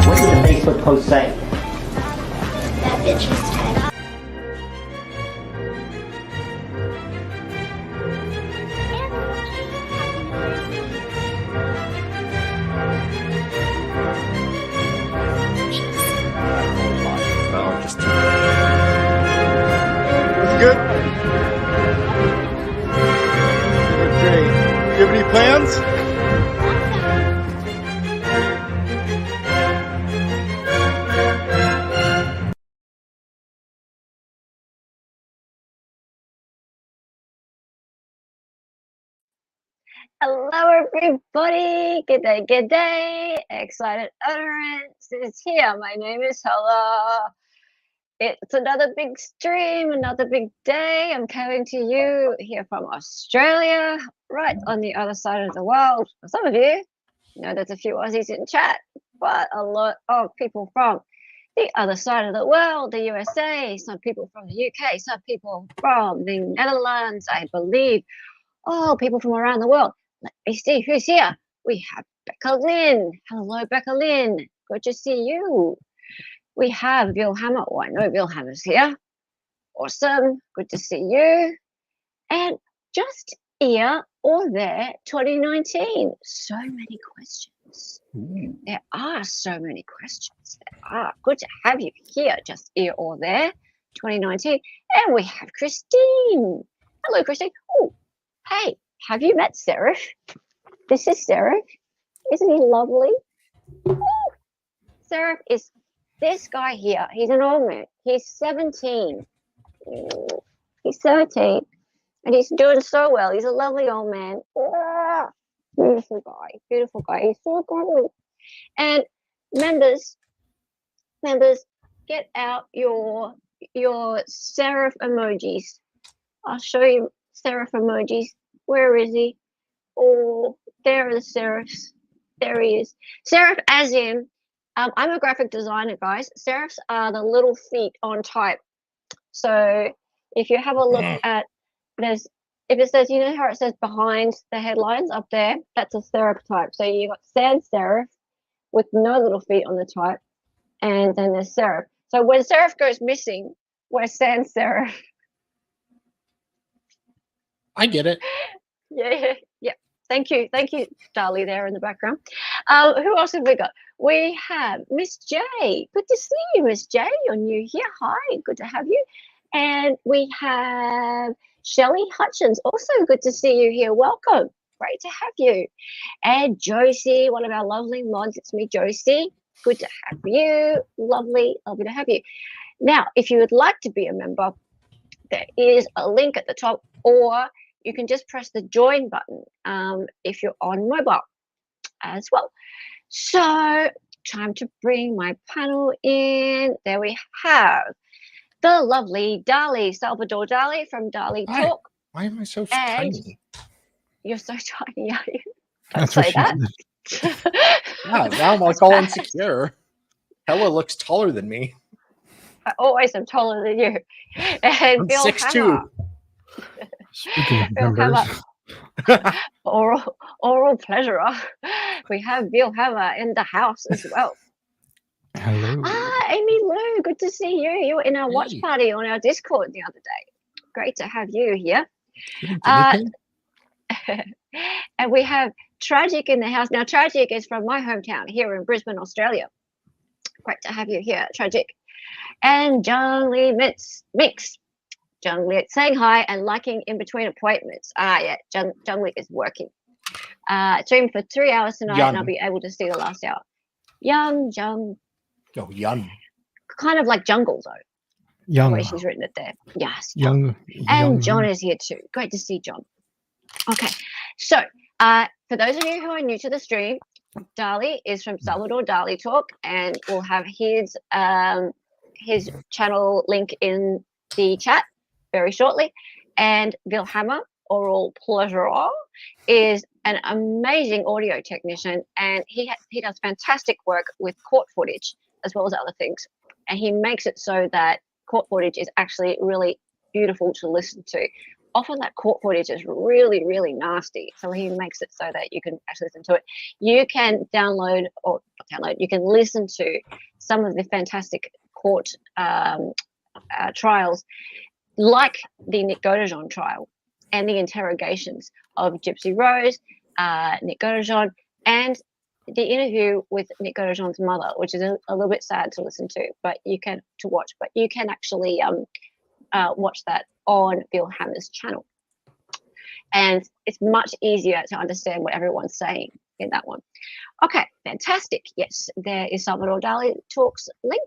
What did the Facebook post say? That bitch was tied up. Oh, just That's good. Great. Do you have any plans? Hello, everybody. Good day, good day. Excited utterance is here. My name is Hella. It's another big stream, another big day. I'm coming to you here from Australia, right on the other side of the world. For some of you, there's a few Aussies in chat, but a lot of people from the other side of the world, the USA, some people from the UK, some people from the Netherlands, I believe. Oh, people from around the world. Let me see who's here. We have Becca Lynn. Hello, Becca Lynn. Good to see you. We have Bill Hammer. Oh, I know Bill Hammer's here. Awesome. Good to see you. And just here or there, 2019. So many questions. There are so many questions. There are. Good to have you here, just here or there, 2019. And we have Christine. Hello, Christine. Oh, hey, have you met Seraph? This is Seraph. Isn't he lovely? Ooh. Seraph is this guy here. He's an old man. He's 17. He's 17. And he's doing so well. He's a lovely old man. Ah, beautiful guy. Beautiful guy. He's so good. And members, get out your Seraph emojis. I'll show you Seraph emojis. Where is he? Oh, there are the Seraphs. There he is. Seraph as in, I'm a graphic designer, guys. Seraphs are the little feet on type. So if you have a look at, if it says, how it says behind the headlines up there, that's a Seraph type. So you got sans serif with no little feet on the type, and then there's Seraph. So when Seraph goes missing, we're sans serif. I get it. Yeah. Thank you, Darlie, there in the background. Who else have we got? We have Miss J. Good to see you, Miss J. You're new here. Hi, good to have you. And we have Shelley Hutchins. Also good to see you here. Welcome. Great to have you. And Josie, one of our lovely mods. It's me, Josie. Good to have you. Lovely to have you. Now, if you would like to be a member, there is a link at the top, or you can just press the join button if you're on mobile as well. So time to bring my panel in. There we have the lovely Dali, Salvador Dali from Dali Talk. Why am I so tiny? You're so tiny, are you? Don't say that. Yeah, now I'm like all insecure. Hella looks taller than me. I always am taller than you. And I'm Bill 6'2". Bill Hammer, oral pleasurer. We have Bill Hammer in the house as well. Hello. Amy Lou, good to see you. You were in our watch party on our Discord the other day. Great to have you here. And we have Tragic in the house. Now, Tragic is from my hometown here in Brisbane, Australia. Great to have you here, Tragic. And John Lee Mix. John Lee saying hi and liking in between appointments. Yeah, John Lee is working. Stream for 3 hours tonight, and I'll be able to see the last hour. Young. Oh, young. Kind of like jungle, though. Young. The way she's written it there. Yes. Young. And John is here too. Great to see John. Okay, so for those of you who are new to the stream, Dali is from Salvador Dali Talk, and we'll have his channel link in the chat very shortly. And Bill Hammer, Oral Pleasurer, is an amazing audio technician, and he does fantastic work with court footage as well as other things. And he makes it so that court footage is actually really beautiful to listen to. often that court footage is really, really nasty. So he makes it so that you can actually listen to it. You can download, or not download, you can listen to some of the fantastic court trials, like the Nick Godejohn trial and the interrogations of Gypsy Rose, Nick Godejohn, and the interview with Nick Godejohn's mother, which is a little bit sad to listen to, but you can actually watch that on Bill Hammer's channel, and it's much easier to understand what everyone's saying in that one. Okay, fantastic. Yes, there is Salvador Dali Talks link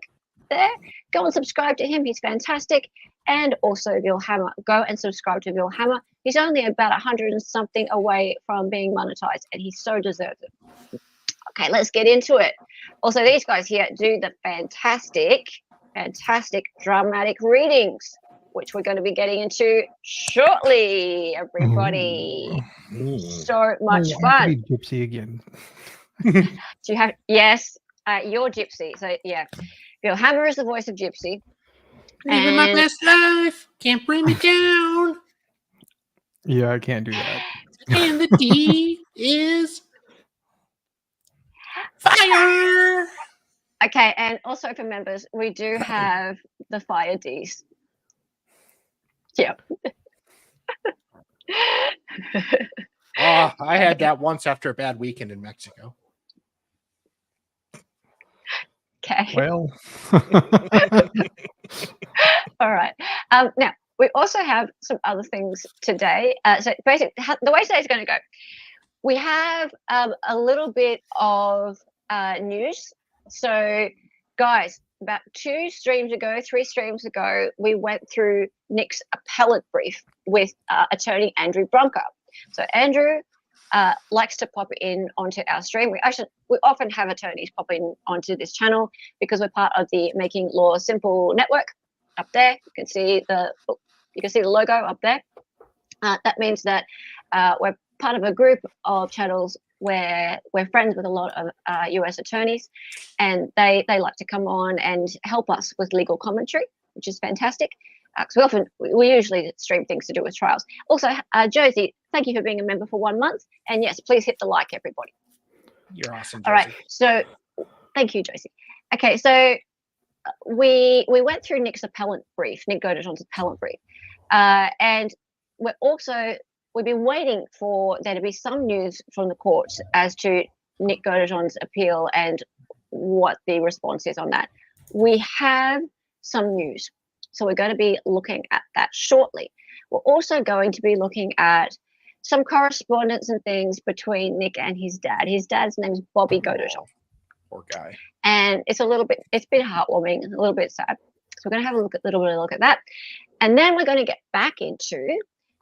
there. Go and subscribe to him. He's fantastic. And also Bill Hammer. Go and subscribe to Bill Hammer. He's only about 100 and something away from being monetized, and he so deserves it. Okay, let's get into it. Also, these guys here do the fantastic dramatic readings, which we're going to be getting into shortly, everybody. So much fun. Gypsy again. Do you have? Yes, you're Gypsy. So yeah, Bill Hammer is the voice of Gypsy. Living my best life, can't bring me down. Yeah, I can't do that. And the D is fire. Okay, and also for members, we do have the fire Ds. Yeah. I had that once after a bad weekend in Mexico. Okay. Well. All right. Now, we also have some other things today. So basically, the way today's going to go, we have a little bit of news. So, guys, about 3 streams ago, we went through Nick's appellate brief with attorney Andrew Bronca. So Andrew likes to pop in onto our stream. We often have attorneys pop in onto this channel because we're part of the Making Law Simple network. Up there, you can see the logo up there. That means that we're part of a group of channels where we're friends with a lot of US attorneys, and they like to come on and help us with legal commentary, which is fantastic. Because we usually stream things to do with trials. Also, Josie, thank you for being a member for 1 month, and yes, please hit the like, everybody. You're awesome, Josie. All right, so thank you, Josie. Okay, so we went through Nick's appellant brief, Nick Godejohn's appellant brief, and we've been waiting for there to be some news from the courts as to Nick Godejohn's appeal and what the response is on that. We have some news, so we're going to be looking at that shortly. We're also going to be looking at some correspondence and things between Nick and his dad. His dad's name's Bobby Godejohn. Poor guy. And it's been heartwarming, a little bit sad. So we're going to have a little bit of a look at that. And then we're going to get back into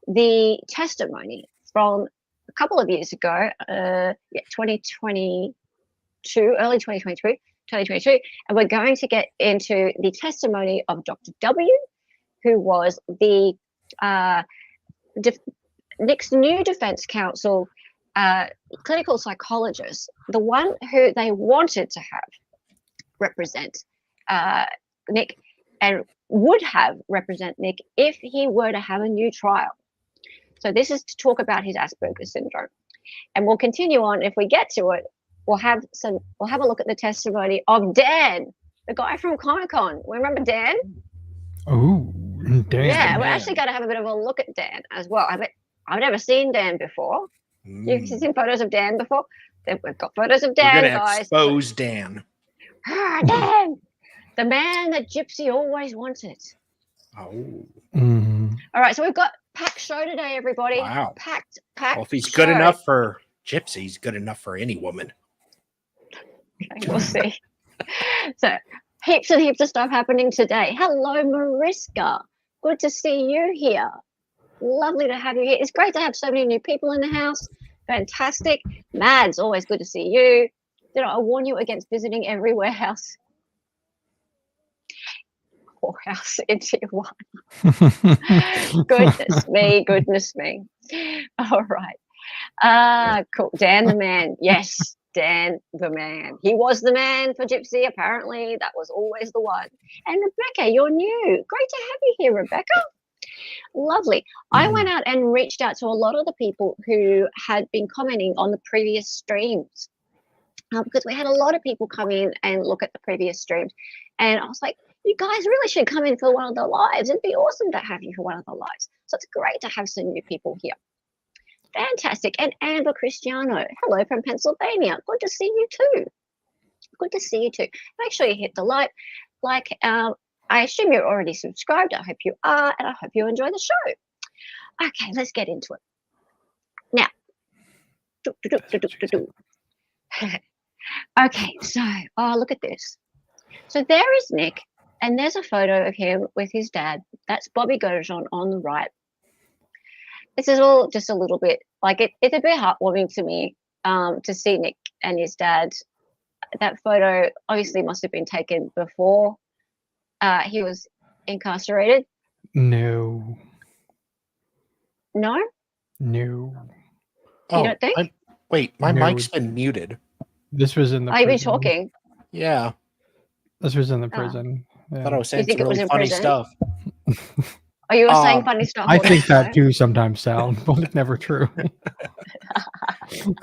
the testimony from a couple of years ago, 2022, early 2022, and we're going to get into the testimony of Dr. W, who was the Nick's new defense counsel, clinical psychologist, the one who they wanted to have represent Nick and would have represent Nick if he were to have a new trial. So this is to talk about his Asperger's syndrome, and we'll continue on. If we get to it, we'll have a look at the testimony of Dan, the guy from Comic-Con. Remember Dan? Oh, Dan. Yeah, we're actually going to have a bit of a look at Dan as well. I've never seen Dan before. You've seen photos of Dan before? We've got photos of Dan, We're gonna guys. expose Dan. Dan, the man that Gypsy always wanted. Oh. All right, so we've got packed show today, everybody. Wow. Packed. Well, if he's good enough for Gypsy, he's good enough for any woman. Okay, we'll see. So heaps and heaps of stuff happening today. Hello, Mariska. Good to see you here. Lovely to have you here. It's great to have so many new people in the house. Fantastic. Mads, always good to see you. Did I warn you against visiting every warehouse? Whorehouse in Tijuana. Goodness me. All right. Cool. Dan the man. Yes, Dan the man. He was the man for Gypsy, apparently. That was always the one. And Rebecca, you're new. Great to have you here, Rebecca. Lovely. I went out and reached out to a lot of the people who had been commenting on the previous streams. Because we had a lot of people come in and look at the previous streams. And I was like, you guys really should come in for one of the lives. It'd be awesome to have you for one of the lives. So it's great to have some new people here. Fantastic. And Amber Cristiano, hello from Pennsylvania. Good to see you too. Good to see you too. Make sure you hit the like. I assume you're already subscribed. I hope you are, and I hope you enjoy the show. Okay, let's get into it. Now, okay, so, look at this. So there is Nick, and there's a photo of him with his dad. That's Bobby Godejohn on the right. This is all just a little bit, like, it's a bit heartwarming to me to see Nick and his dad. That photo obviously must have been taken before he was incarcerated. No. No? No. You don't think? Wait, my No. mic's been muted. This was in the Are you been prison. talking? Yeah, This was in the Oh. prison. I thought I Yeah. was saying think some it was really in funny prison? stuff. Oh, you were saying funny stuff. I all the think that time? too sometimes, Sal, but it's never true.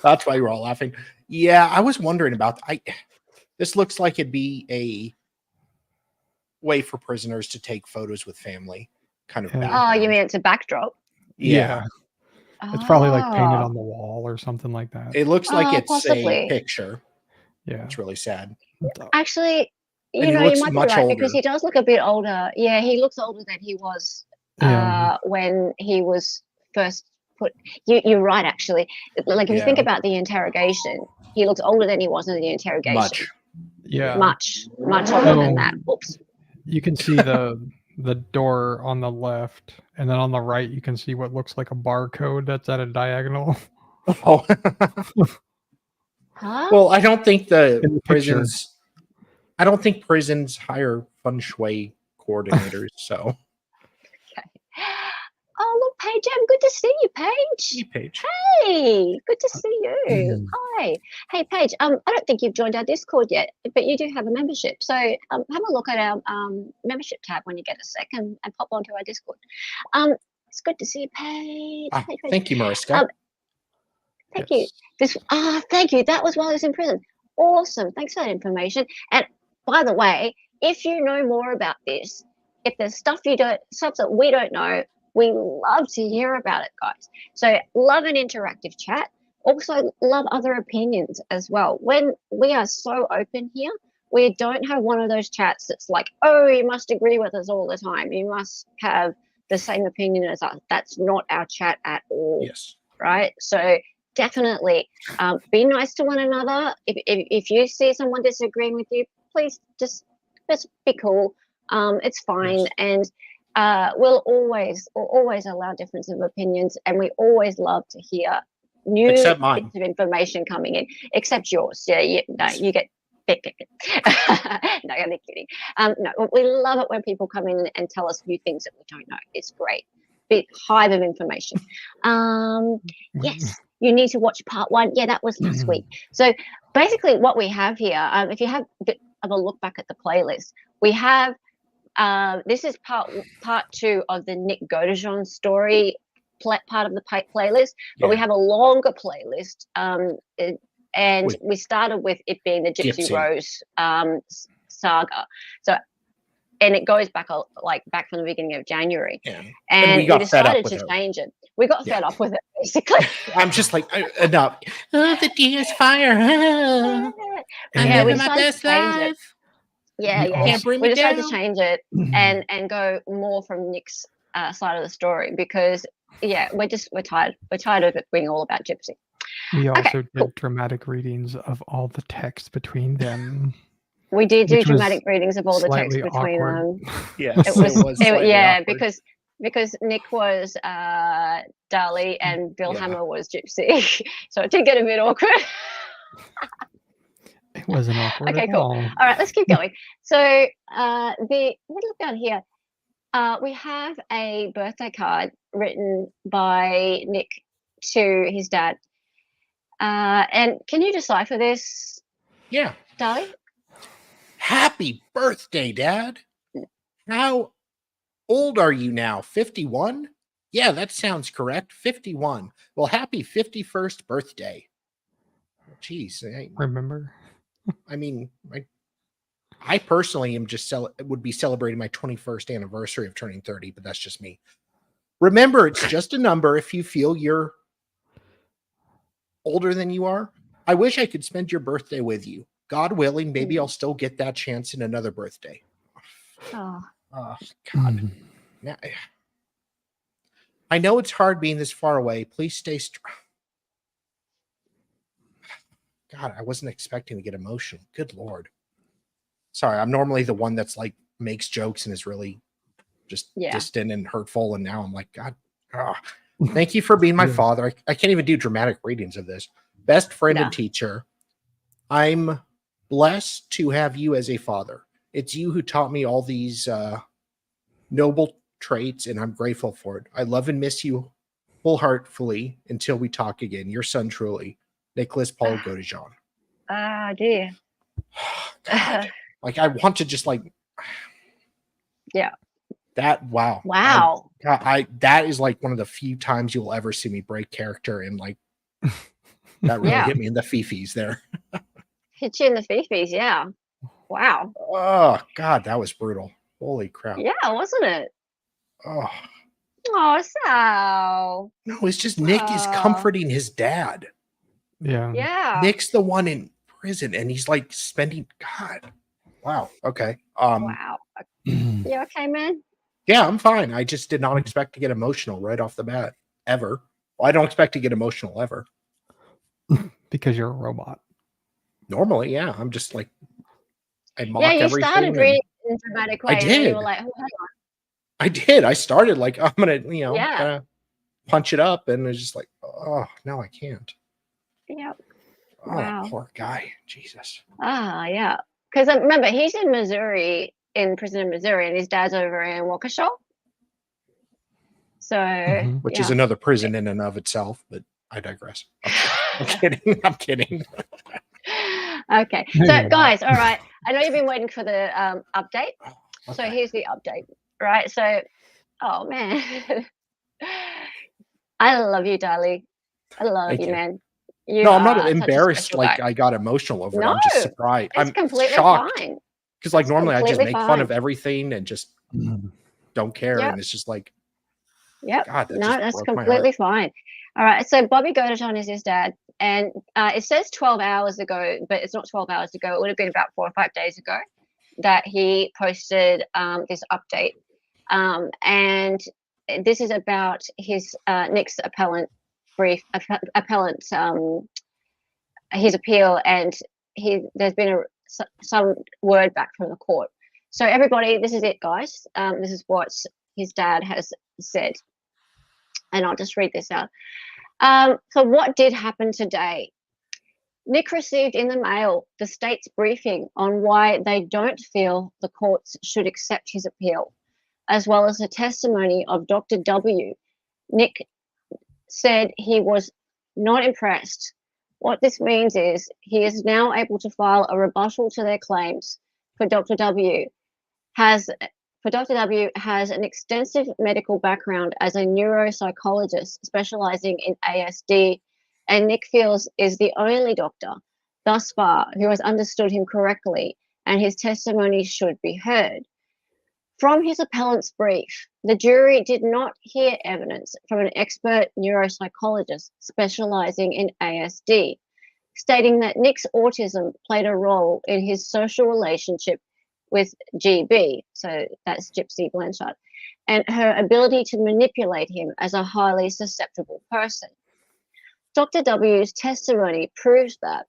That's why we're all laughing. Yeah, I was wondering about. This looks like it'd be a way for prisoners to take photos with family, kind of. Yeah. Oh, background. you mean it's a backdrop? Yeah. It's probably like painted Oh. on the wall or something like that. It looks like Oh, it's possibly. a picture. Yeah. It's really sad. Actually, And you he know, you looks might be much right because older. he does look a bit older. Yeah, he looks older than he was Yeah. when he was first put. You're right, actually. Like, if you think Yeah. about the interrogation, he looks older than he was in the interrogation. Much. Yeah. Much older than Oh. that. Oops. You can see the door on the left, and then on the right you can see what looks like a barcode that's at a diagonal. Oh. Huh? Well, I don't think In the picture. I don't think prisons hire feng shui coordinators. So, Oh, look, Paige, good to see you, Paige. hey, Paige. Hey, good to see you. Hi. Hey, Paige, I don't think you've joined our Discord yet, but you do have a membership. So have a look at our membership tab when you get a sec and pop onto our Discord. It's good to see you, Paige. Ah, Paige, Paige. thank you, Mariska. Thank you. Thank you. That was while he was in prison. Awesome. Thanks for that information. And by the way, if you know more about this, if there's stuff that we don't know, we love to hear about it, guys. So love an interactive chat. Also love other opinions as well. When we are so open here, we don't have one of those chats that's like, oh, you must agree with us all the time. You must have the same opinion as us. That's not our chat at all. Yes. Right? So definitely be nice to one another. If you see someone disagreeing with you, please just be cool. It's fine. Yes. And we'll always allow difference of opinions, and we always love to hear new Except mine. bits of information coming in, except yours. Yeah, you get no, I'm kidding. No, we love it when people come in and tell us new things that we don't know. It's great. Big hive of information. Yes, you need to watch part 1. Yeah, that was last week. So basically what we have here, if you have a bit of a look back at the playlist, we have this is part 2 of the Nick Godejohn Story part of the playlist, but we have a longer playlist, and we started with it being the Gypsy Rose Saga. So, and it goes back back from the beginning of January. Yeah. And we got decided fed up to with change it. We got fed up with it, basically. I'm just like, enough. Oh, the deer's fire. I'm Yeah, we living my decided best to change it. life. Yeah. Can't bring We me decided down. to change it and go more from Nick's side of the story because we're tired. We're tired of it being all about Gypsy. We also Okay, did cool. dramatic readings of all the text between them. We did do Which was dramatic readings of all the text slightly between awkward. them. Yes, It was slightly awkward. because Nick was Dali and Bill Yeah. Hammer was Gypsy, so it did get a bit awkward. It wasn't awkward Okay, at cool. all. All right, let's keep going. So we look down here. We have a birthday card written by Nick to his dad. And can you decipher this, Yeah. Dali? Happy birthday, Dad. How old are you now? 51? Yeah, that sounds correct. 51. Well, happy 51st birthday. Jeez. Remember? I mean, I personally am just would be celebrating my 21st anniversary of turning 30, but that's just me. Remember, it's just a number. If you feel you're older than you are, I wish I could spend your birthday with you. God willing, maybe I'll still get that chance in another birthday. Oh, Oh, God. Now, I know it's hard being this far away. Please stay strong. God, I wasn't expecting to get emotional. Good Lord. Sorry, I'm normally the one that's like makes jokes and is really just distant and hurtful. And now I'm like, God, thank you for being my father. I can't even do dramatic readings of this. Best friend and teacher. I'm blessed to have you as a father. It's you who taught me all these noble traits, and I'm grateful for it. I love and miss you wholeheartedly until we talk again. Your son, truly, Nicholas Paul Godejohn. Ah, dear. God. Like, I want to just like, that. Wow. That is like one of the few times you will ever see me break character, and like that really hit me in the fifis there. Hit you in the fifis, yeah. Wow. Oh God, that was brutal. Holy crap. Yeah, wasn't it? Oh. Oh, so. No, it's just Nick is comforting his dad. Yeah. Yeah. Nick's the one in prison, and he's like spending. God. Wow. Okay. Wow. You okay, man? Yeah, I'm fine. I just did not expect to get emotional right off the bat, ever. Well, I don't expect to get emotional ever. Because you're a robot. Normally, yeah. I'm just like, I mock you everything. started reading in a dramatic way. I And then did. you were like, oh, hang on. I did. I started like, I'm going to, Yeah. kinda punch it up. And it's just like, oh, no, I can't. Yep. Oh, Wow. poor guy. Jesus. Ah, yeah. Because remember, he's in Missouri, in prison in Missouri, and his dad's over in Waukesha. So, Which is another prison in and of itself, but I digress. I'm kidding. I'm kidding. Okay. So, guys, all right. I know you've been waiting for the update. Okay. So here's the update, right? So, oh man, I love you, darling. I love Thank you, you. man. You No, I'm not are such a embarrassed. special Like guy. I got emotional over it. I'm No, just surprised. It's I'm completely shocked. fine. Because like It's normally I just completely make fun fine. of everything and just don't care. Yep. And it's just like, Yep. God, that No, just that's broke my completely heart. fine. All right. So Bobby Godejohn is his dad, and it says 12 hours ago, but it's not 12 hours ago. It would have been about 4 or 5 days ago that he posted this update, and this is about his Nick's appellant brief, his appeal, and there's been some word back from the court. So everybody, this is it, guys. This is what his dad has said, and I'll just read this out. So what did happen today? Nick received in the mail the state's briefing on why they don't feel the courts should accept his appeal, as well as the testimony of Dr. W. Nick said he was not impressed. What this means is he is now able to file a rebuttal to their claims. For Dr. W has an extensive medical background as a neuropsychologist specializing in ASD, and Nick feels is the only doctor thus far who has understood him correctly, and his testimony should be heard. From his appellant's brief, the jury did not hear evidence from an expert neuropsychologist specializing in ASD, stating that Nick's autism played a role in his social relationship with GB, so that's Gypsy Blanchard, and her ability to manipulate him as a highly susceptible person. Dr. W's testimony proves that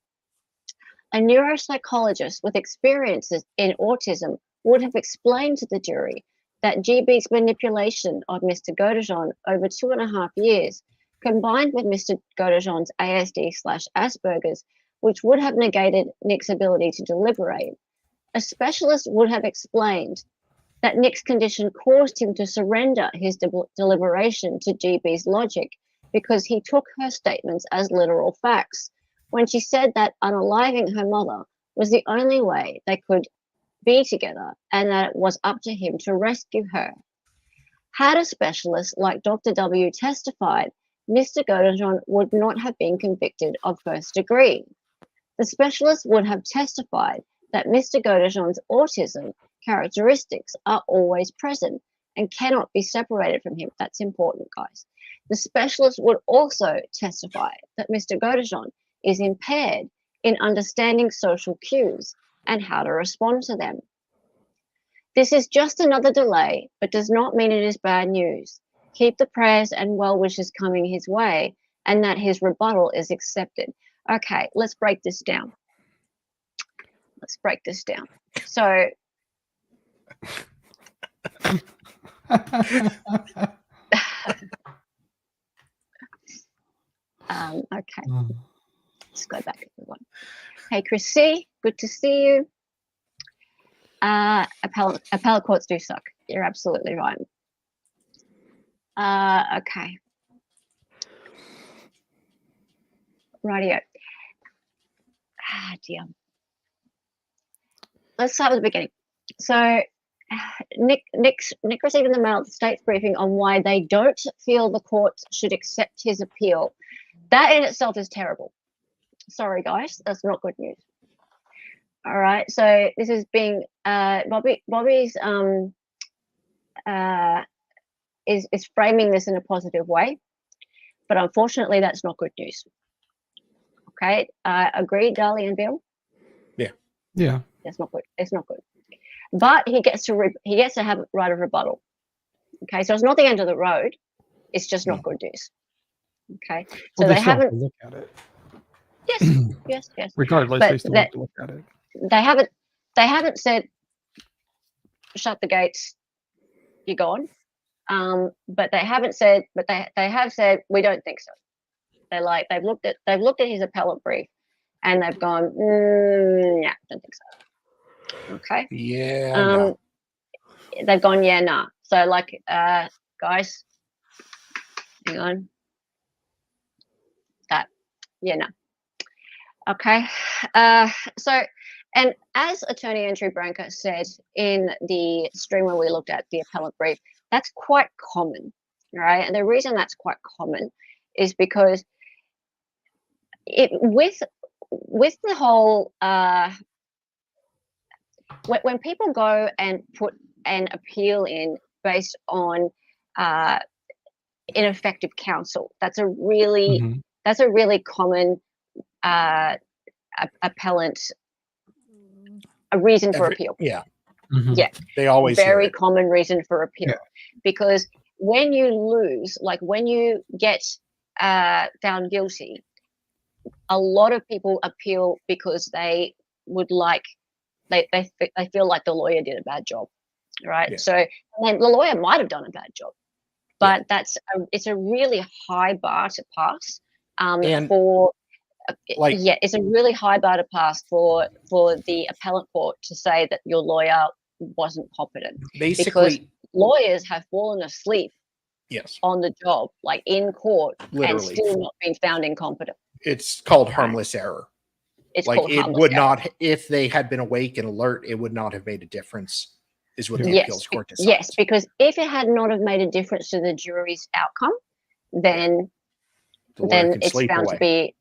a neuropsychologist with experiences in autism would have explained to the jury that GB's manipulation of Mr. Godejohn over 2.5 years, combined with Mr. Godejohn's ASD/Asperger's, which would have negated Nick's ability to deliberate. A specialist would have explained that Nick's condition caused him to surrender his deliberation to GB's logic because he took her statements as literal facts when she said that unaliving her mother was the only way they could be together and that it was up to him to rescue her. Had a specialist like Dr. W testified, Mr. Godejohn would not have been convicted of first degree. The specialist would have testified that Mr. Godejohn's autism characteristics are always present and cannot be separated from him. That's important, guys. The specialist would also testify that Mr. Godejohn is impaired in understanding social cues and how to respond to them. This is just another delay, but does not mean it is bad news. Keep the prayers and well wishes coming his way, and that his rebuttal is accepted. Okay, let's break this down. So, okay, let's go back, everyone. Hey, Chris C, good to see you. Appellate courts do suck. You're absolutely right. Okay. Rightio. Dear. Let's start with the beginning. So Nick received in the mail the state's briefing on why they don't feel the court should accept his appeal. That in itself is terrible. Sorry, guys, that's not good news. All right, so this is being Bobby's is framing this in a positive way, but unfortunately that's not good news. Okay, agree, Darlie and Bill? Yeah. It's not good. It's not good. But he gets to have right of rebuttal. Okay, so it's not the end of the road. It's just not good news. Okay, so well, they haven't have to look at it. Yes. Regardless, but they still have to look at it. They haven't said shut the gates, you're gone. But they haven't said. But they have said we don't think so. They've looked at his appellate brief, and they've gone, yeah, don't think so. Okay. Yeah. No. They've gone, yeah, nah. So guys, hang on. That, yeah, no. Okay. So, and as Attorney Andrew Branca said in the stream where we looked at the appellate brief, that's quite common, right? And the reason that's quite common is because with the whole when people go and put an appeal in based on ineffective counsel, that's a really common appellant a reason for appeal. Yeah. Yeah. They always very common reason for appeal. Yeah. Because when you lose, like when you get found guilty, a lot of people appeal because they would like they feel like the lawyer did a bad job, right? Yeah. So and the lawyer might have done a bad job, but it's a really high bar to pass it's a really high bar to pass for the appellate court to say that your lawyer wasn't competent. Basically, because lawyers have fallen asleep yes, on the job, like in court, literally, and still not been found incompetent. It's called harmless error. It's like called it would not, if they had been awake and alert, it would not have made a difference. Is what the appeals court decides. Yes, because if it had not have made a difference to the jury's outcome, then it's found to be.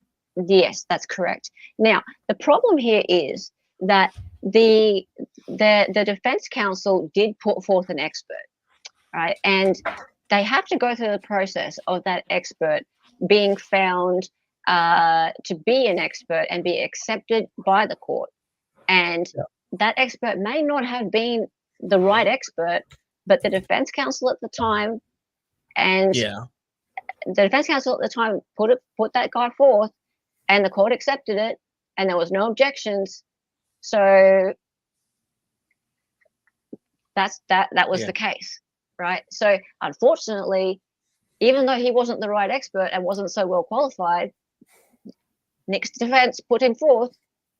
Yes, that's correct. Now, the problem here is that the defense counsel did put forth an expert, right? And they have to go through the process of that expert being found to be an expert and be accepted by the court. And that expert may not have been the right expert, but the defense counsel at the time the defense counsel at the time put that guy forth, and the court accepted it, and there was no objections. So that was the case, right? So unfortunately, even though he wasn't the right expert and wasn't so well qualified, Nick's defense put him forth.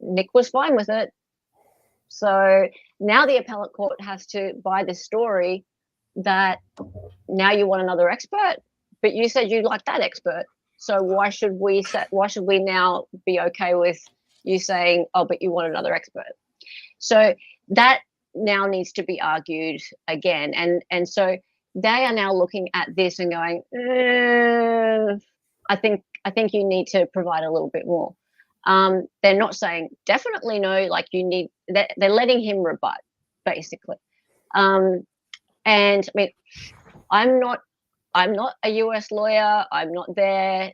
Nick was fine with it. So now the appellate court has to buy this story that now you want another expert, but you said you liked that expert. So why should we now be okay with you saying, oh, but you want another expert? So that now needs to be argued again. And so they are now looking at this and going, I think you need to provide a little bit more. They're not saying definitely no, like you need, they're letting him rebut, basically. And I mean, I'm not a US lawyer, I'm not there,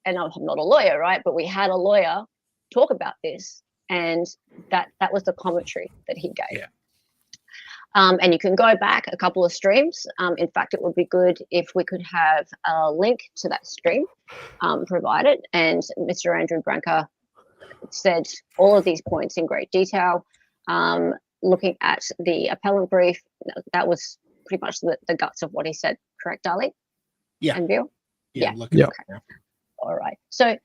and I'm not a lawyer, right? But we had a lawyer talk about this, and that was the commentary that he gave. Yeah. And you can go back a couple of streams. In fact, it would be good if we could have a link to that stream provided. And Mr. Andrew Branca said all of these points in great detail. Looking at the appellant brief, that was pretty much the guts of what he said. Correct, Darlene? Yeah. And Bill? Yeah. Yeah. Okay. All right. So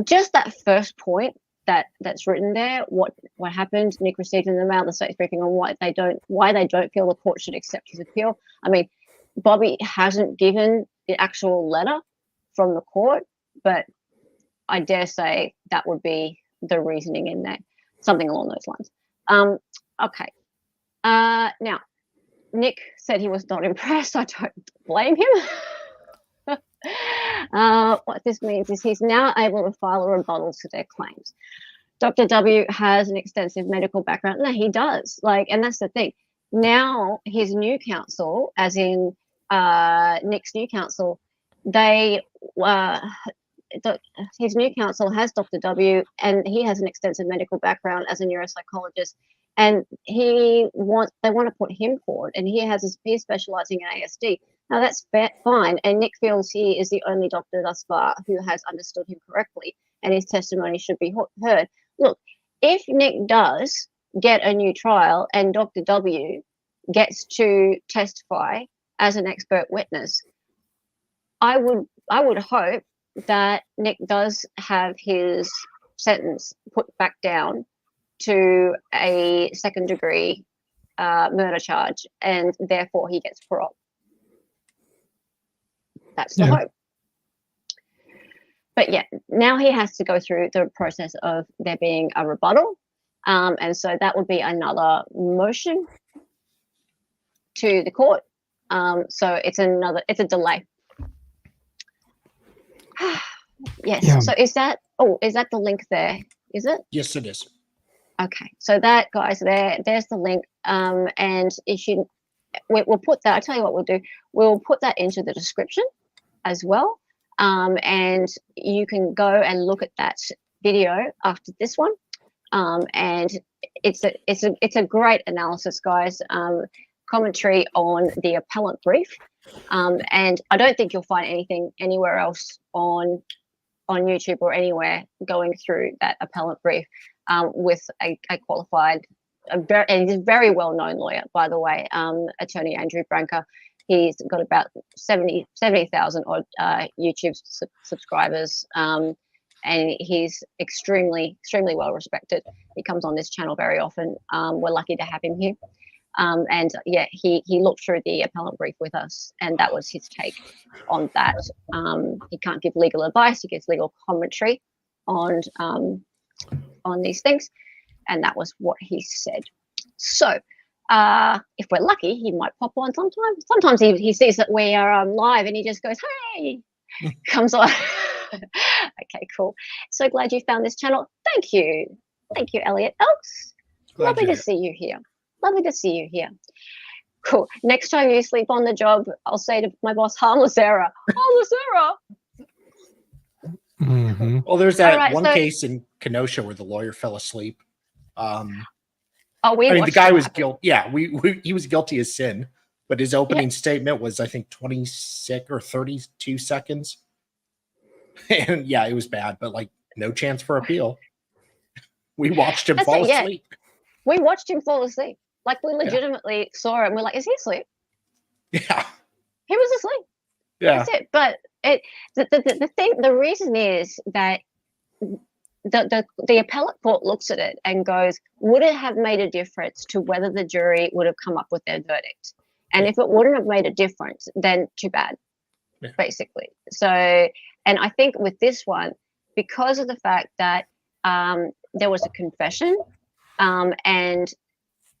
just that first point that's written there, what happened, Nick received in the mail the state's briefing on why they don't feel the court should accept his appeal. I mean, Bobby hasn't given the actual letter from the court, but I dare say that would be the reasoning in there, something along those lines. Okay. Now, Nick said he was not impressed. I don't blame him. What this means is he's now able to file a rebuttal to their claims. Dr. W has an extensive medical background. No, he does. And that's the thing. Now his new counsel, as in Nick's new counsel, his new counsel has Dr. W, and he has an extensive medical background as a neuropsychologist, and they want to put him forward, and he's specializing in ASD. Now that's fine, and Nick feels he is the only doctor thus far who has understood him correctly, and his testimony should be heard. Look, if Nick does get a new trial and Dr. W gets to testify as an expert witness, I would hope that Nick does have his sentence put back down to a second-degree murder charge, and therefore he gets parole. That's the hope. But yeah, now he has to go through the process of there being a rebuttal, and so that would be another motion to the court. So it's a delay. Yes. Yeah. So is that the link there? Is it? Yes, it is. Okay. So that, guys, there's the link. And we'll put that. I'll tell you what we'll do. We'll put that into the description as well. And you can go and look at that video after this one. And it's a great analysis, guys. Commentary on the appellant brief. And I don't think you'll find anything anywhere else on YouTube or anywhere going through that appellant brief with a qualified, and he's a very well-known lawyer, by the way, attorney Andrew Branca. He's got about 70,000 odd YouTube subscribers, and he's extremely well respected. He comes on this channel very often. We're lucky to have him here. And yeah, he looked through the appellant brief with us, and that was his take on that. He can't give legal advice; he gives legal commentary on these things, and that was what he said. So, if we're lucky, he might pop on sometimes. Sometimes he sees that we are live, and he just goes, "Hey," comes on. Okay, cool. So glad you found this channel. Thank you, Elliot Elks. Lovely to see you here. Lovely to see you here. Cool. Next time you sleep on the job, I'll say to my boss, harmless error. Harmless error. Mm-hmm. Well, there's that one case in Kenosha where the lawyer fell asleep. The guy was guilty. Yeah, he was guilty of sin, but his opening statement was, I think, 26 or 32 seconds. And yeah, it was bad, but no chance for appeal. We watched him fall asleep. We watched him fall asleep. We legitimately saw him. We're like, is he asleep? Yeah. He was asleep. Yeah. That's it. But the reason is that the appellate court looks at it and goes, would it have made a difference to whether the jury would have come up with their verdict? And if it wouldn't have made a difference, then too bad, basically. So, and I think with this one, because of the fact that there was a confession, and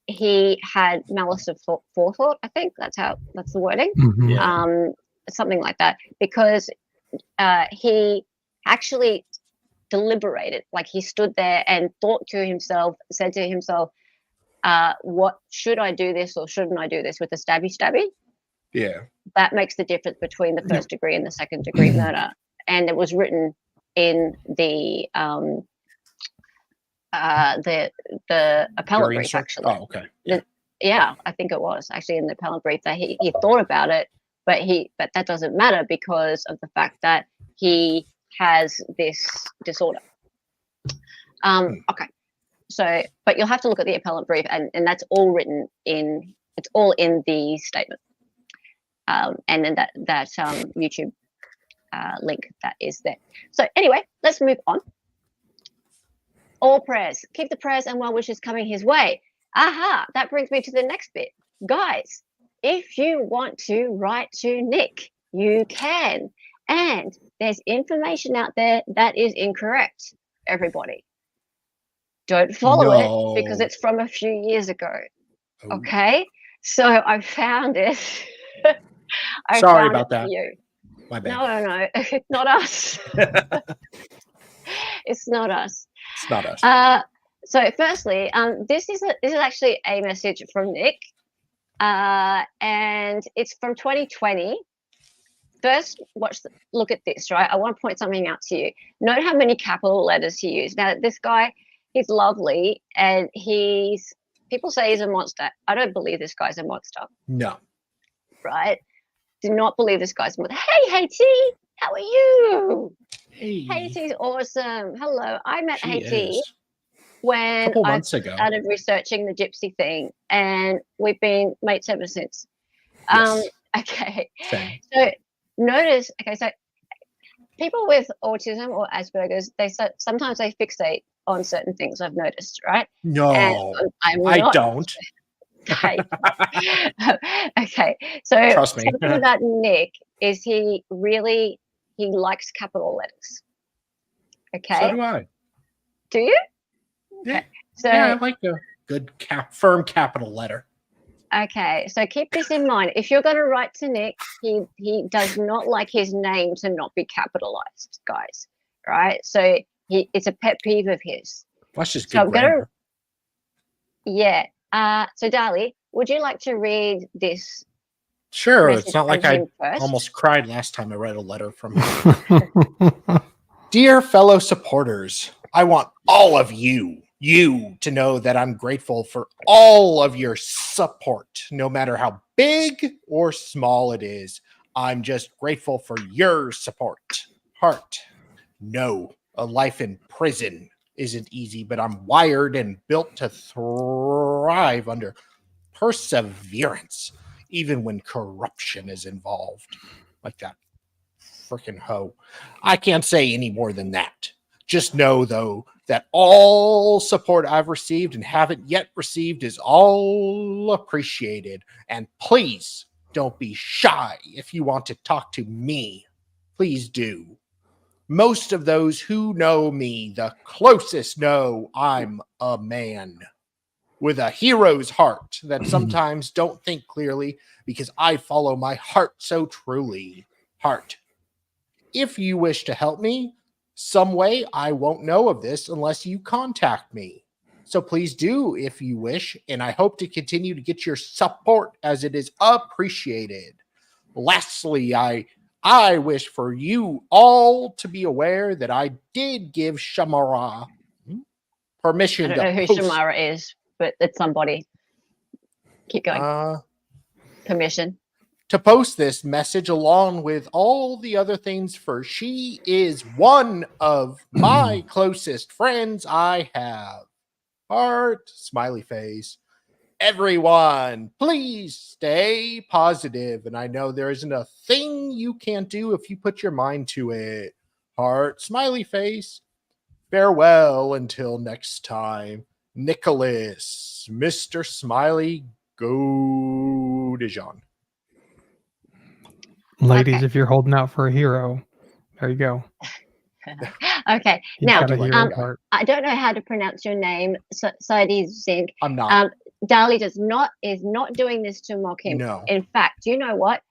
he had malice of forethought. I think that's the wording. Mhm. Something like that, because he actually deliberated, like he stood there and said to himself, what should I do this or shouldn't I do this with the stabby? Yeah. That makes the difference between the first degree and the second degree murder. And it was written in the appellate brief, actually. Oh, okay. Yeah, I think it was actually in the appellate brief that he thought about it, but that doesn't matter because of the fact that he has this disorder. Okay. So, but you'll have to look at the appellate brief, and that's all written in. It's all in the statement, and then that YouTube link that is there. So anyway, let's move on. All prayers, keep the prayers and well wishes coming his way. Aha! That brings me to the next bit, guys. If you want to write to Nick, you can, and there's information out there that is incorrect. Everybody. Don't follow it because it's from a few years ago. Oh. Okay, so I found it. Sorry about that. You. My bad. No, it's not us. It's not us. It's not us. So firstly, this is actually a message from Nick, and it's from 2020. First, look at this, right? I want to point something out to you. Note how many capital letters he used. Now, this guy, he's lovely, and people say he's a monster. I don't believe this guy's a monster. No. Right? Do not believe this guy's a monster. Hey, T, how are you? Hey. T's awesome. Hello. I met T Is. when I started researching the Gypsy thing, and we've been mates ever since. Yes. Okay. Same. So notice, so people with autism or Asperger's, sometimes they fixate on certain things. I've noticed, right? No, I don't. Okay. Okay. So Trust me. something about Nick is he likes capital letters. Okay. So do I. Do you? Yeah. Okay. So yeah, I like a good firm capital letter. Okay, so keep this in mind. If you're going to write to Nick, he does not like his name to not be capitalized, guys. Right? So it's a pet peeve of his. That's just good grammar. Yeah. So, Dali, would you like to read this? Sure. It's not like I almost cried last time I read a letter from him. Dear fellow supporters, I want all of you to know that I'm grateful for all of your support, no matter how big or small it is. I'm just grateful for your support. Heart. No, a life in prison isn't easy, but I'm wired and built to thrive under perseverance, even when corruption is involved. Like that freaking hoe. I can't say any more than that. Just know, though, that all support I've received and haven't yet received is all appreciated. And please don't be shy if you want to talk to me. Please do. Most of those who know me the closest know I'm a man with a hero's heart that sometimes don't think clearly because I follow my heart so truly. Heart. If you wish to help me some way, I won't know of this unless you contact me. So please do if you wish, and I hope to continue to get your support as it is appreciated. Lastly, I wish for you all to be aware that I did give Shamara permission to I don't know who Shamara is, but it's somebody. Keep going. Permission. To post this message along with all the other things, for she is one of my closest friends I have. Heart, smiley face. Everyone, please stay positive. And I know there isn't a thing you can't do if you put your mind to it. Heart, smiley face. Farewell until next time. Nicholas, Mr. Smiley Godejohn. Ladies, if you're holding out for a hero, there you go. Okay. He's now, got a hero heart. I don't know how to pronounce your name, Saidi Zink. I'm not. Dali is not doing this to mock him. No. In fact, you know what?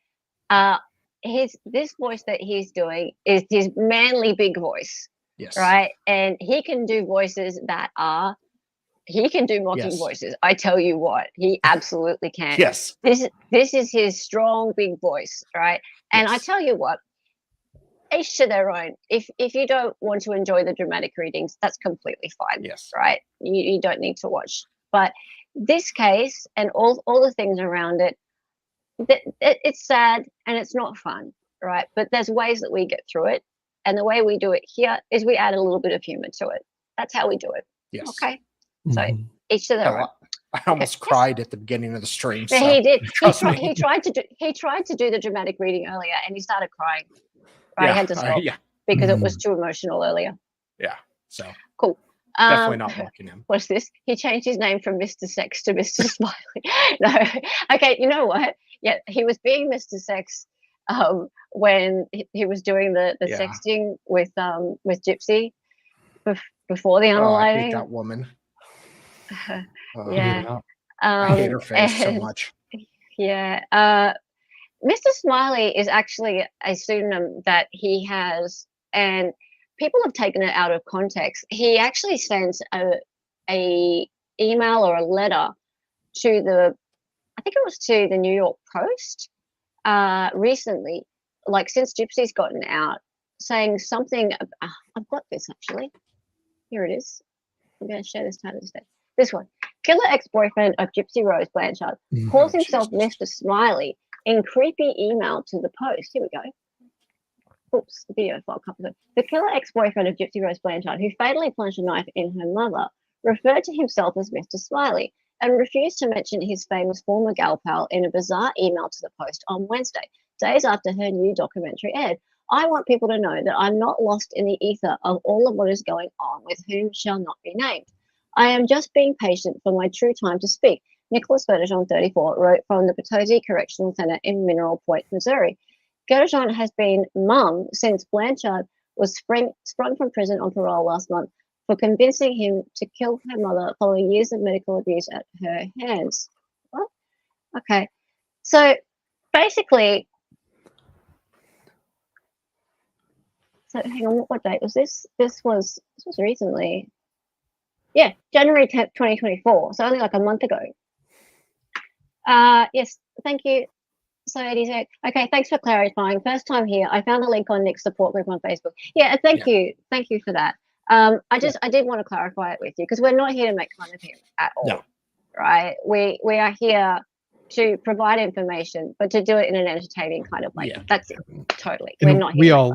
This voice that he's doing is his manly big voice. Yes. Right? And he can do voices that are he can do mocking voices. I tell you what, he absolutely can. Yes. This is his strong big voice, right? And I tell you what, each to their own. If you don't want to enjoy the dramatic readings, that's completely fine. Yes. Right? You don't need to watch. But this case and all the things around it, it's sad and it's not fun, right? But there's ways that we get through it. And the way we do it here is we add a little bit of humor to it. That's how we do it. Yes. Okay. So each to their own. I almost cried at the beginning of the stream. So So he did. me. He tried to do the dramatic reading earlier, and he started crying. Right, he had to stop yeah. because it was too emotional earlier. Yeah. So Cool. definitely not mocking him. What's this? He changed his name from Mr. Sex to Mr. Smiley. No. Okay, you know what? Yeah, he was being Mr. Sex when he was doing the sexting with Gypsy before the unaliving. I hate that woman. Yeah. I hate her face so much. Yeah. Mr. Smiley is actually a pseudonym that he has, and people have taken it out of context. He actually sent a email or a letter to I think it was to the New York Post recently, like since Gypsy's gotten out, saying something. I've got this actually. Here it is. I'm going to share this title instead. This one. Killer ex-boyfriend of Gypsy Rose Blanchard calls himself Mr. Smiley in creepy email to the Post. Here we go. Oops, the video file comes up. The killer ex-boyfriend of Gypsy Rose Blanchard, who fatally plunged a knife in her mother, referred to himself as Mr. Smiley and refused to mention his famous former gal pal in a bizarre email to the Post on Wednesday, days after her new documentary aired. I want people to know that I'm not lost in the ether of all of what is going on with whom shall not be named. I am just being patient for my true time to speak. Nicholas Godejohn, 34, wrote from the Potosi Correctional Center in Mineral Point, Missouri. Godejohn has been mum since Blanchard was sprung from prison on parole last month for convincing him to kill her mother following years of medical abuse at her hands. What? Okay. So basically, hang on, what date was this? This was recently. Yeah, January 10th, 2024. So only like a month ago. Yes, thank you. So Eddie said, okay, thanks for clarifying. First time here. I found a link on Nick's support group on Facebook. Yeah, thank you. Thank you for that. I did want to clarify it with you because we're not here to make fun of him at all. No. Right? We are here to provide information, but to do it in an entertaining kind of way. Yeah. That's it. Totally. And we're not here.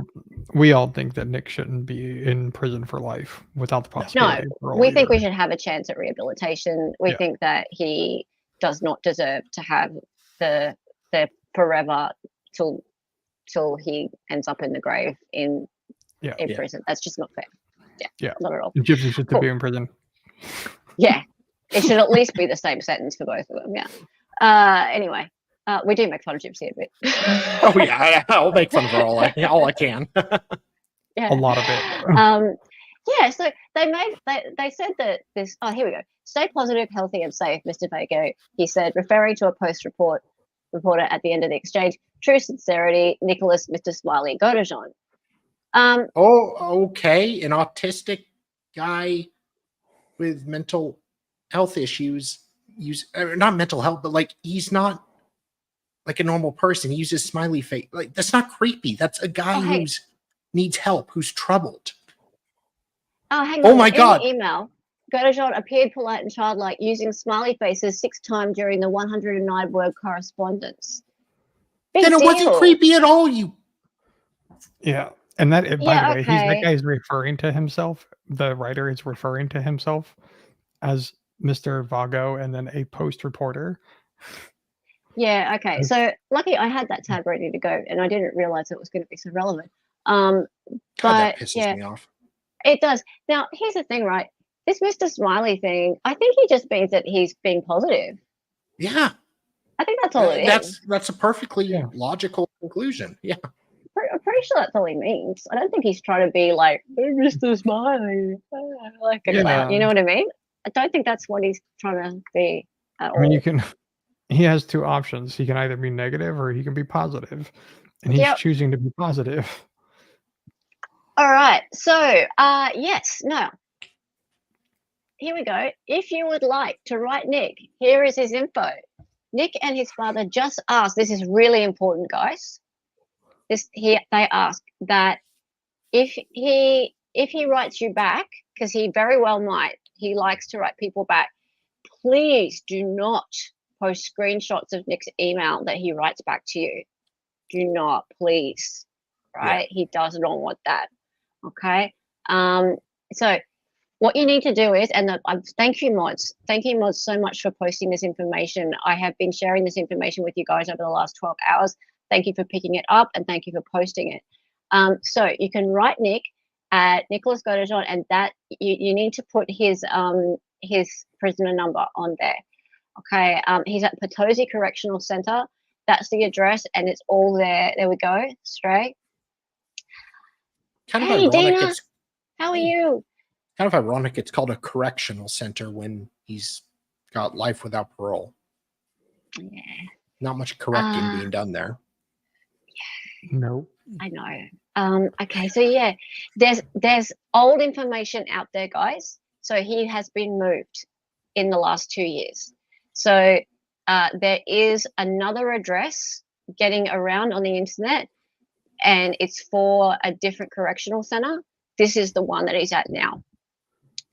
We all think that Nick shouldn't be in prison for life without the possibility. No, we think we should have a chance at rehabilitation. We think that he does not deserve to have the forever till he ends up in the grave in prison. That's just not fair. Yeah, not at all. Gypsy should be in prison. Yeah, it should at least be the same sentence for both of them. Yeah. Anyway, we do make fun of Gypsy a bit. Oh yeah, I'll make fun of her all I can. Yeah. A lot of it. Yeah, so they said that this. Oh, here we go. Stay positive, healthy, and safe, Mr. Vago. He said, referring to a Post reporter at the end of the exchange. True sincerity, Nicholas, Mr. Smiley Godejohn. Okay, an autistic guy with mental health issues. Not mental health, but like he's not like a normal person. He uses smiley face. Like that's not creepy. That's a guy who's needs help, who's troubled. Oh, hang on. My God. In the email, Godejohn appeared polite and childlike, using smiley faces 6 times during the 109-word correspondence. Then it wasn't creepy at all. Yeah, and that by the way, that guy is referring to himself. The writer is referring to himself as Mr. Vago and then a Post reporter. Yeah. Okay. So lucky I had that tab ready to go, and I didn't realize it was going to be so relevant. But that pisses me off. It does. Now, here's the thing, right? This Mr. Smiley thing, I think he just means that he's being positive. Yeah. I think that's all it is. That's a perfectly logical conclusion. Yeah. I'm pretty sure that's all he means. I don't think he's trying to be like, Mr. Smiley. You know what I mean? I don't think that's what he's trying to be. at I mean, all. he has two options. He can either be negative or he can be positive, and he's choosing to be positive. All right. So, yes, now, here we go. If you would like to write Nick, here is his info. Nick and his father just asked, this is really important, guys. They ask that if he writes you back, because he very well might, he likes to write people back, please do not post screenshots of Nick's email that he writes back to you. Do not, please. Right? Yeah. He does not want that. Okay. So what you need to do is, and thank you mods so much for posting this information. I have been sharing this information with you guys over the last 12 hours. Thank you for picking it up, and thank you for posting it. So you can write Nick at Nicholas Godejohn, and that you need to put his prisoner number on there. Okay. He's at Potosi Correctional Center. That's the address, and it's all there. There we go. Stray. Kind of hey, ironic. Dina, how are you? Kind of ironic. It's called a correctional center when he's got life without parole. Yeah. Not much correcting being done there. Yeah. No. I know. Okay, so yeah, there's old information out there, guys. So he has been moved in the last 2 years. So there is another address getting around on the internet, and it's for a different correctional center. This is the one that he's at now.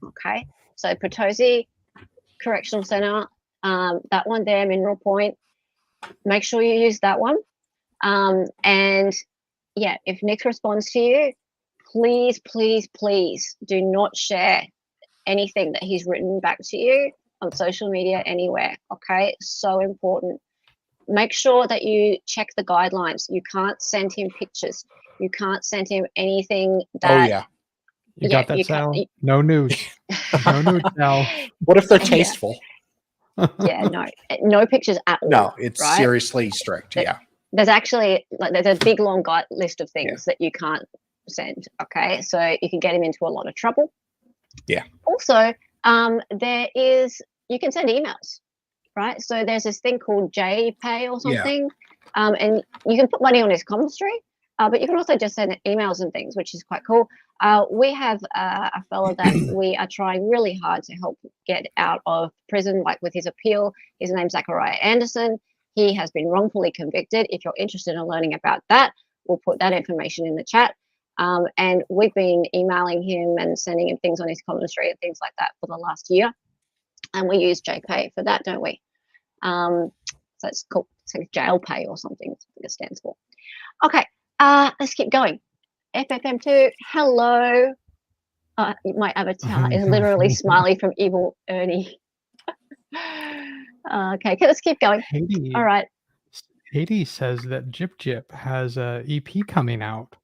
Okay, so Potosi Correctional Center, that one there, Mineral Point. Make sure you use that one. And yeah, if Nick responds to you, please, please, please do not share anything that he's written back to you on social media anywhere. Okay, so important. Make sure that you check the guidelines. You can't send him pictures. You can't send him anything that. Oh yeah. You got that, Sal? No nudes. No nudes, Sal. What if they're tasteful? Yeah, no pictures at all. No, it's right? seriously strict. Yeah. There's actually there's a big long list of things that you can't send. Okay, so you can get him into a lot of trouble. Yeah. Also, you can send emails, right? So there's this thing called JPay or something, and you can put money on his commissary, but you can also just send emails and things, which is quite cool. We have a fellow that we are trying really hard to help get out of prison, like with his appeal. His name's Zachariah Anderson. He has been wrongfully convicted. If you're interested in learning about that, we'll put that information in the chat. And we've been emailing him and sending him things on his commissary and things like that for the last year. And we use JPay for that, don't we? So it's called jail pay or something, it stands for. Okay, let's keep going. FFM2, hello. My avatar is literally Smiley from Evil Ernie. Okay, let's keep going. Haiti, all right. Haiti says that Gyp has a EP coming out.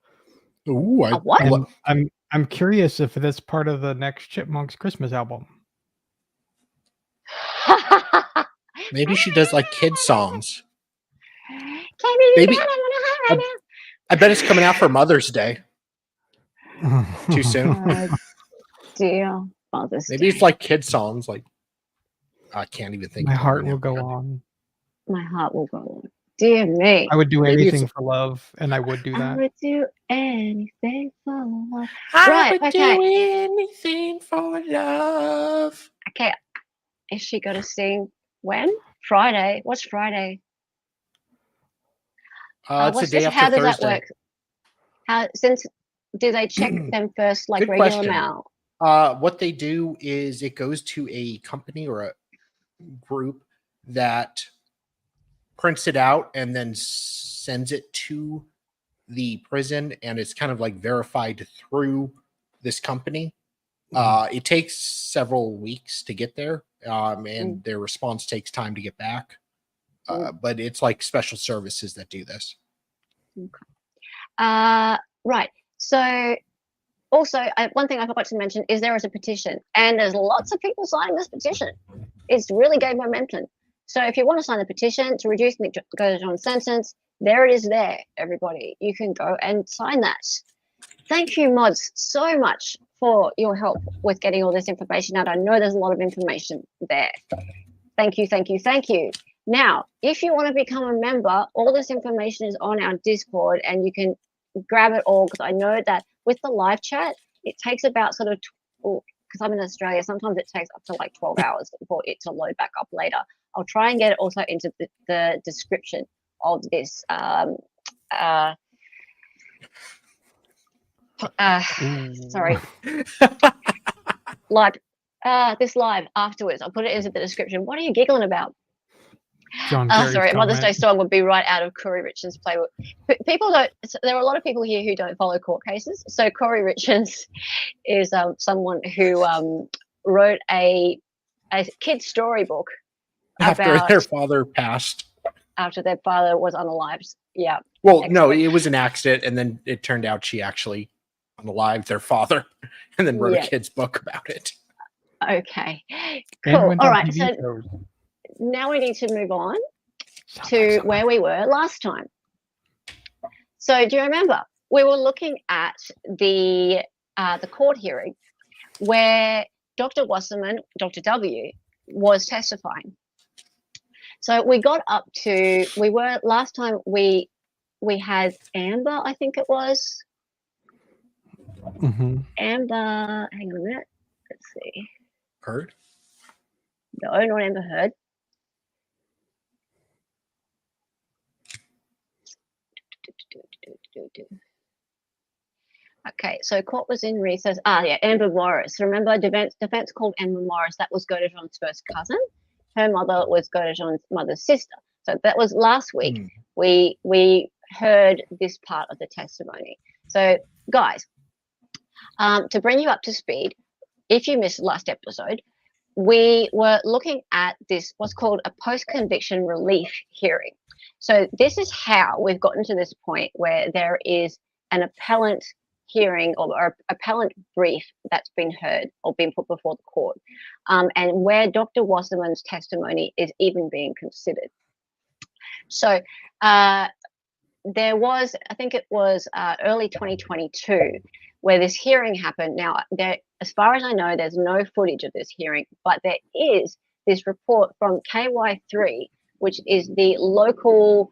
Ooh, what? And I'm curious if that's part of the next Chipmunks Christmas album. Maybe she does like kid songs. Maybe. I bet it's coming out for Mother's Day. Too soon. Dear Mother's Maybe Day. it's like kid songs. Like I can't even think. My heart will go on. My heart will go on. Dear me. I would do anything for love, and I would do that. I would do anything for love. I would do anything for love. Okay. Is she going to sing when? Friday. What's Friday? It's the day after Thursday. Does that work? Do they check them first, like Good regular question. mail? What they do is it goes to a company or a group that prints it out and then sends it to the prison, and it's kind of like verified through this company. It takes several weeks to get there, and their response takes time to get back. But it's like special services that do this. Okay. Right. So also, one thing I forgot to mention is there is a petition, and there's lots of people signing this petition. It's really gained momentum. So if you want to sign the petition to reduce Nick Godejohn's sentence, there it is there, everybody. You can go and sign that. Thank you, mods, so much for your help with getting all this information out. I know there's a lot of information there. Thank you, thank you, thank you. Now, if you want to become a member, all this information is on our Discord, and you can grab it all, because I know that with the live chat, it takes about sort of, because I'm in Australia, sometimes it takes up to like 12 hours for it to load back up later. I'll try and get it also into the description of this sorry, live, this live afterwards. I'll put it into the description. What are you giggling about? Sorry, Mother's Day song would be right out of Corey Richards' playbook. People don't. There are a lot of people here who don't follow court cases. So Corey Richards is someone who wrote a kid's storybook after their father passed. After their father was unalived. Yeah. Well, no, it was an accident, and then it turned out she actually unalived their father, and then wrote a kid's book about it. Okay. Cool. All right. So now we need to move on to where we were last time. So do you remember we were looking at the court hearing where Dr. Wasserman, Dr. W, was testifying. So we got up to, last time we had Amber, I think it was. Mm-hmm. Amber, hang on a minute. Let's see. Heard? No, not Amber Heard. Okay, so court was in recess. Amber Morris. Remember, defense called Amber Morris. That was Godejohn's first cousin. Her mother was Godejohn's mother's sister. So that was last week. We heard this part of the testimony. So, guys, to bring you up to speed, if you missed the last episode, we were looking at this, what's called a post-conviction relief hearing. So this is how we've gotten to this point where there is an appellant hearing or appellant brief that's been heard or been put before the court, and where Dr. Wasserman's testimony is even being considered. So there was, I think it was early 2022, where this hearing happened. Now, as far as I know, there's no footage of this hearing, but there is this report from KY3, which is the local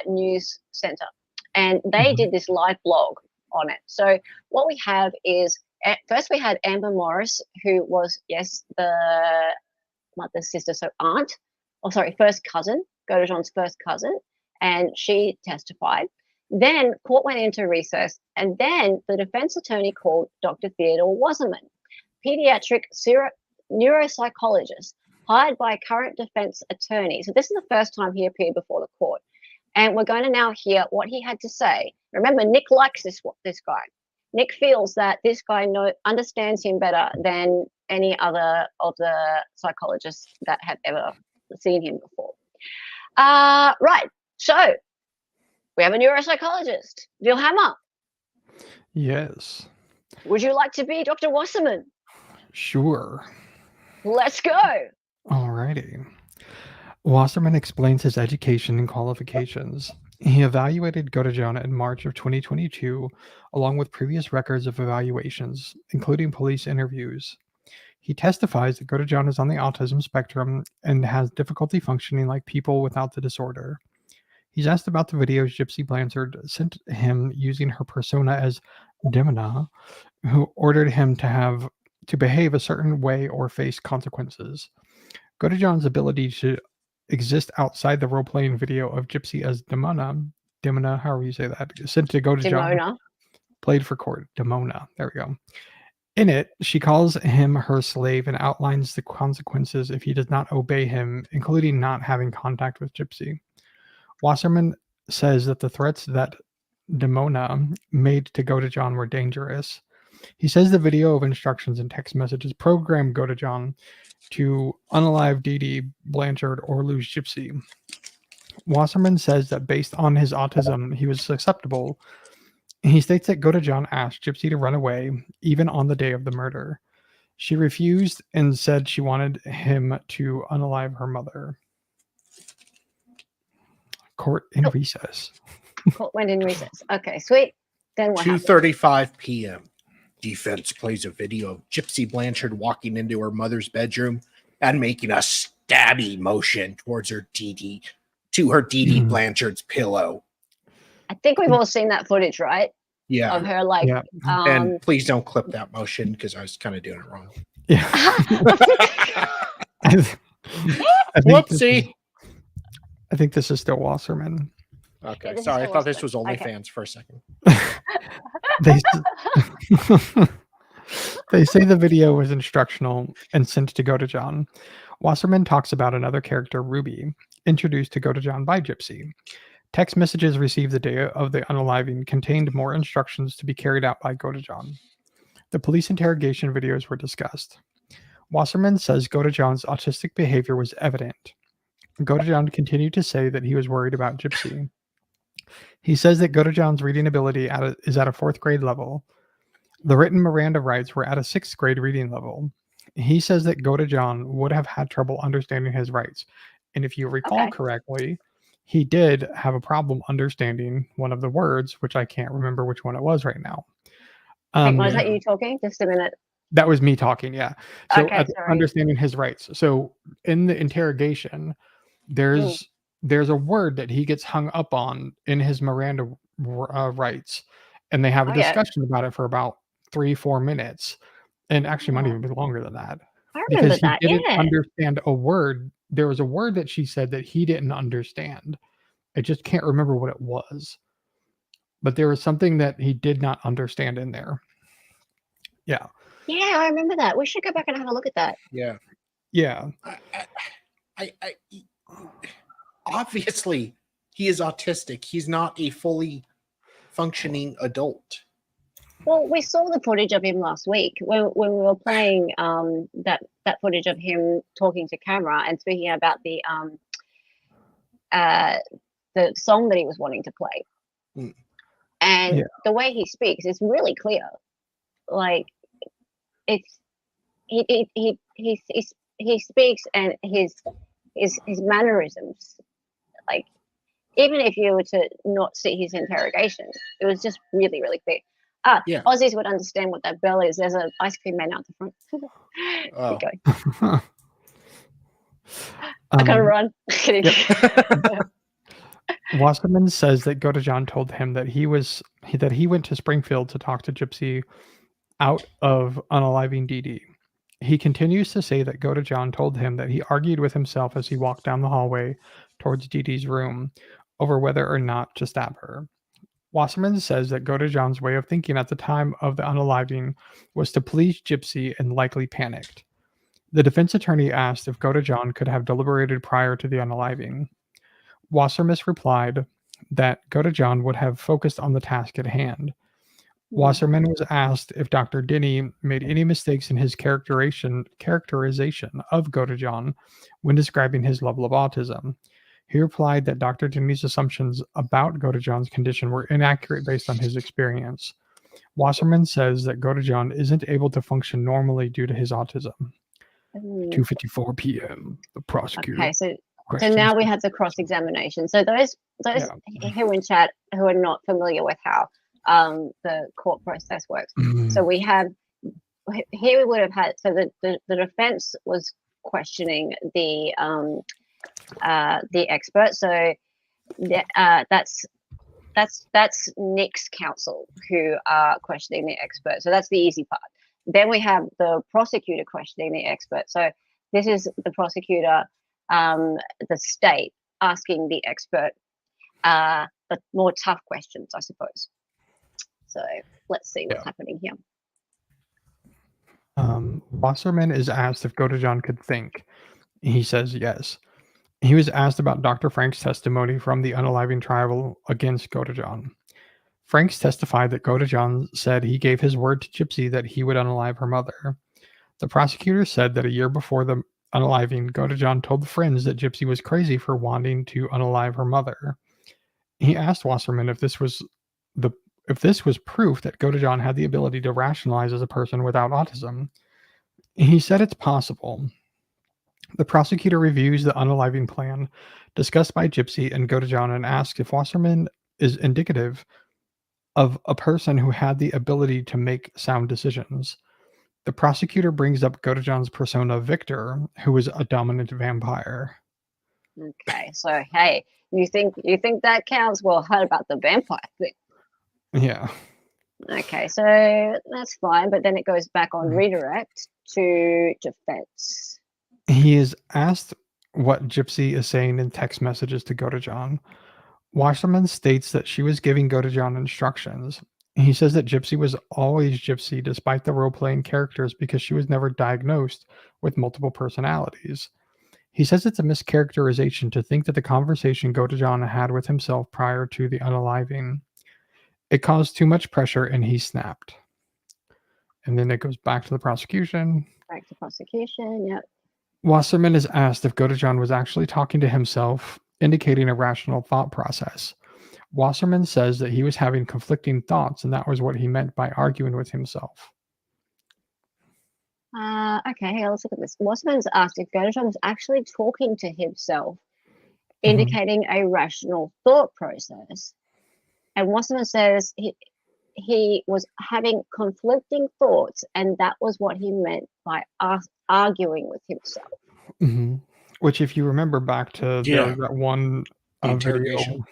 news center, and they did this live blog on it. So what we have is, first we had Amber Morris, who was, yes, the mother's sister, so aunt, first cousin, Godejohn's first cousin, and she testified. Then court went into recess, and then the defense attorney called Dr. Theodore Wasserman, pediatric neuropsychologist, hired by current defense attorney. So this is the first time he appeared before the court. And we're going to now hear what he had to say. Remember, Nick likes this guy. Nick feels that this guy understands him better than any other of the psychologists that have ever seen him before. Right. So we have a neuropsychologist, Vilhammer. Yes. Would you like to be Dr. Wasserman? Sure. Let's go. Alrighty. Wasserman explains his education and qualifications. He evaluated Godejohn in March of 2022, along with previous records of evaluations, including police interviews. He testifies that Godejohn is on the autism spectrum and has difficulty functioning like people without the disorder. He's asked about the videos Gypsy Blanchard sent him using her persona as Demona, who ordered him to behave a certain way or face consequences. Godejohn's ability to exist outside the role-playing video of Gypsy as Demona, however you say that, sent to Godejohn, played for court. Demona, there we go. In it, she calls him her slave and outlines the consequences if he does not obey him, including not having contact with Gypsy. Wasserman says that the threats that Demona made to Godejohn were dangerous. He says the video of instructions and text messages programmed Godejohn to unalive Dee Dee Blanchard or lose Gypsy. Wasserman says that based on his autism, he was susceptible. He states that Godejohn asked Gypsy to run away, even on the day of the murder. She refused and said she wanted him to unalive her mother. Court in recess. Court went in recess. Okay, sweet. Then what 2:35 p.m. Defense plays a video of Gypsy Blanchard walking into her mother's bedroom and making a stabby motion towards her Dee Dee Blanchard's pillow. I think we've all seen that footage, right? Yeah. Of her like and please don't clip that motion because I was kind of doing it wrong. Yeah. Whoopsie. I think this is still Wasserman. Okay, sorry. I thought this was OnlyFans for a second. They say the video was instructional and sent to Godejohn. Wasserman talks about another character, Ruby, introduced to Godejohn by Gypsy. Text messages received the day of the unaliving contained more instructions to be carried out by Godejohn. The police interrogation videos were discussed. Wasserman says Godejohn's autistic behavior was evident. Godejohn continued to say that he was worried about Gypsy. He says that Godejohn's reading ability is at a 4th grade level. The written Miranda rights were at a 6th grade reading level. He says that Godejohn would have had trouble understanding his rights. And if you recall correctly, he did have a problem understanding one of the words, which I can't remember which one it was right now. Was that you talking? Just a minute. That was me talking, yeah. So understanding his rights. So in the interrogation, there's a word that he gets hung up on in his Miranda rights, and they have a discussion about it for about 3-4 minutes, and actually might even be longer than that. I remember that. He didn't understand a word. There was a word that she said that he didn't understand. I just can't remember what it was, but there was something that he did not understand in there. Yeah. Yeah, I remember that. We should go back and have a look at that. Yeah. Yeah. I obviously he is autistic. He's not a fully functioning adult. Well, we saw the footage of him last week when we were playing that footage of him talking to camera and speaking about the song that he was wanting to play. And the way he speaks is really clear. Like it's he speaks, and his mannerisms, like even if you were to not see his interrogation, it was just really, really clear. Aussies would understand what that bell is. There's an ice cream man out the front. Keep going. I gotta run. Wasserman says that Godejohn told him that he went to Springfield to talk to Gypsy out of unaliving Dee Dee. He continues to say that Godejohn told him that he argued with himself as he walked down the hallway towards Dee Dee's room over whether or not to stab her. Wasserman says that Godejohn's way of thinking at the time of the unaliving was to please Gypsy and likely panicked. The defense attorney asked if Godejohn could have deliberated prior to the unaliving. Wasserman replied that Godejohn would have focused on the task at hand. Wasserman was asked if Dr. Denny made any mistakes in his characterization of Godejohn when describing his level of autism. He replied that Dr. Denny's assumptions about Godejohn's condition were inaccurate based on his experience. Wasserman says that Godejohn isn't able to function normally due to his autism. 2:54 p.m. The prosecutor. Okay, so now we have the cross-examination. So those who in chat who are not familiar with how the court process works. So we have here we would have had the defense was questioning the expert. So that's Nick's counsel who are questioning the expert. So that's the easy part. Then we have the prosecutor questioning the expert. So this is the prosecutor, the state asking the expert but more tough questions, I suppose. So let's see what's happening here. Wasserman is asked if Godejohn could think. He says yes. He was asked about Dr. Frank's testimony from the unaliving trial against Godejohn. Franks testified that Godejohn said he gave his word to Gypsy that he would unalive her mother. The prosecutor said that a year before the unaliving, Godejohn told the friends that Gypsy was crazy for wanting to unalive her mother. He asked Wasserman if this was proof that Godejohn had the ability to rationalize as a person without autism. He said it's possible. The prosecutor reviews the unaliving plan discussed by Gypsy and Godejohn and asks if Wasserman is indicative of a person who had the ability to make sound decisions. The prosecutor brings up Godejohn's persona, Victor, who is a dominant vampire. Okay, so hey, you think that counts? Well, how about the vampire thing? Yeah. Okay, so that's fine, but then it goes back on redirect to defense. He is asked what Gypsy is saying in text messages to Godejohn. Wasserman states that she was giving Godejohn instructions. He says that Gypsy was always Gypsy despite the role-playing characters because she was never diagnosed with multiple personalities. He says it's a mischaracterization to think that the conversation Godejohn had with himself prior to the unaliving. It caused too much pressure and he snapped. And then it goes back to the prosecution. Back to prosecution, yep. Wasserman is asked if Godejohn was actually talking to himself, indicating a rational thought process. Wasserman says that he was having conflicting thoughts, and that was what he meant by arguing with himself. Okay, let's look at this. Wasserman's asked if Godejohn was actually talking to himself, indicating a rational thought process. And Wasserman says he was having conflicting thoughts, and that was what he meant by arguing with himself. Which, if you remember back to there was that one interrogation.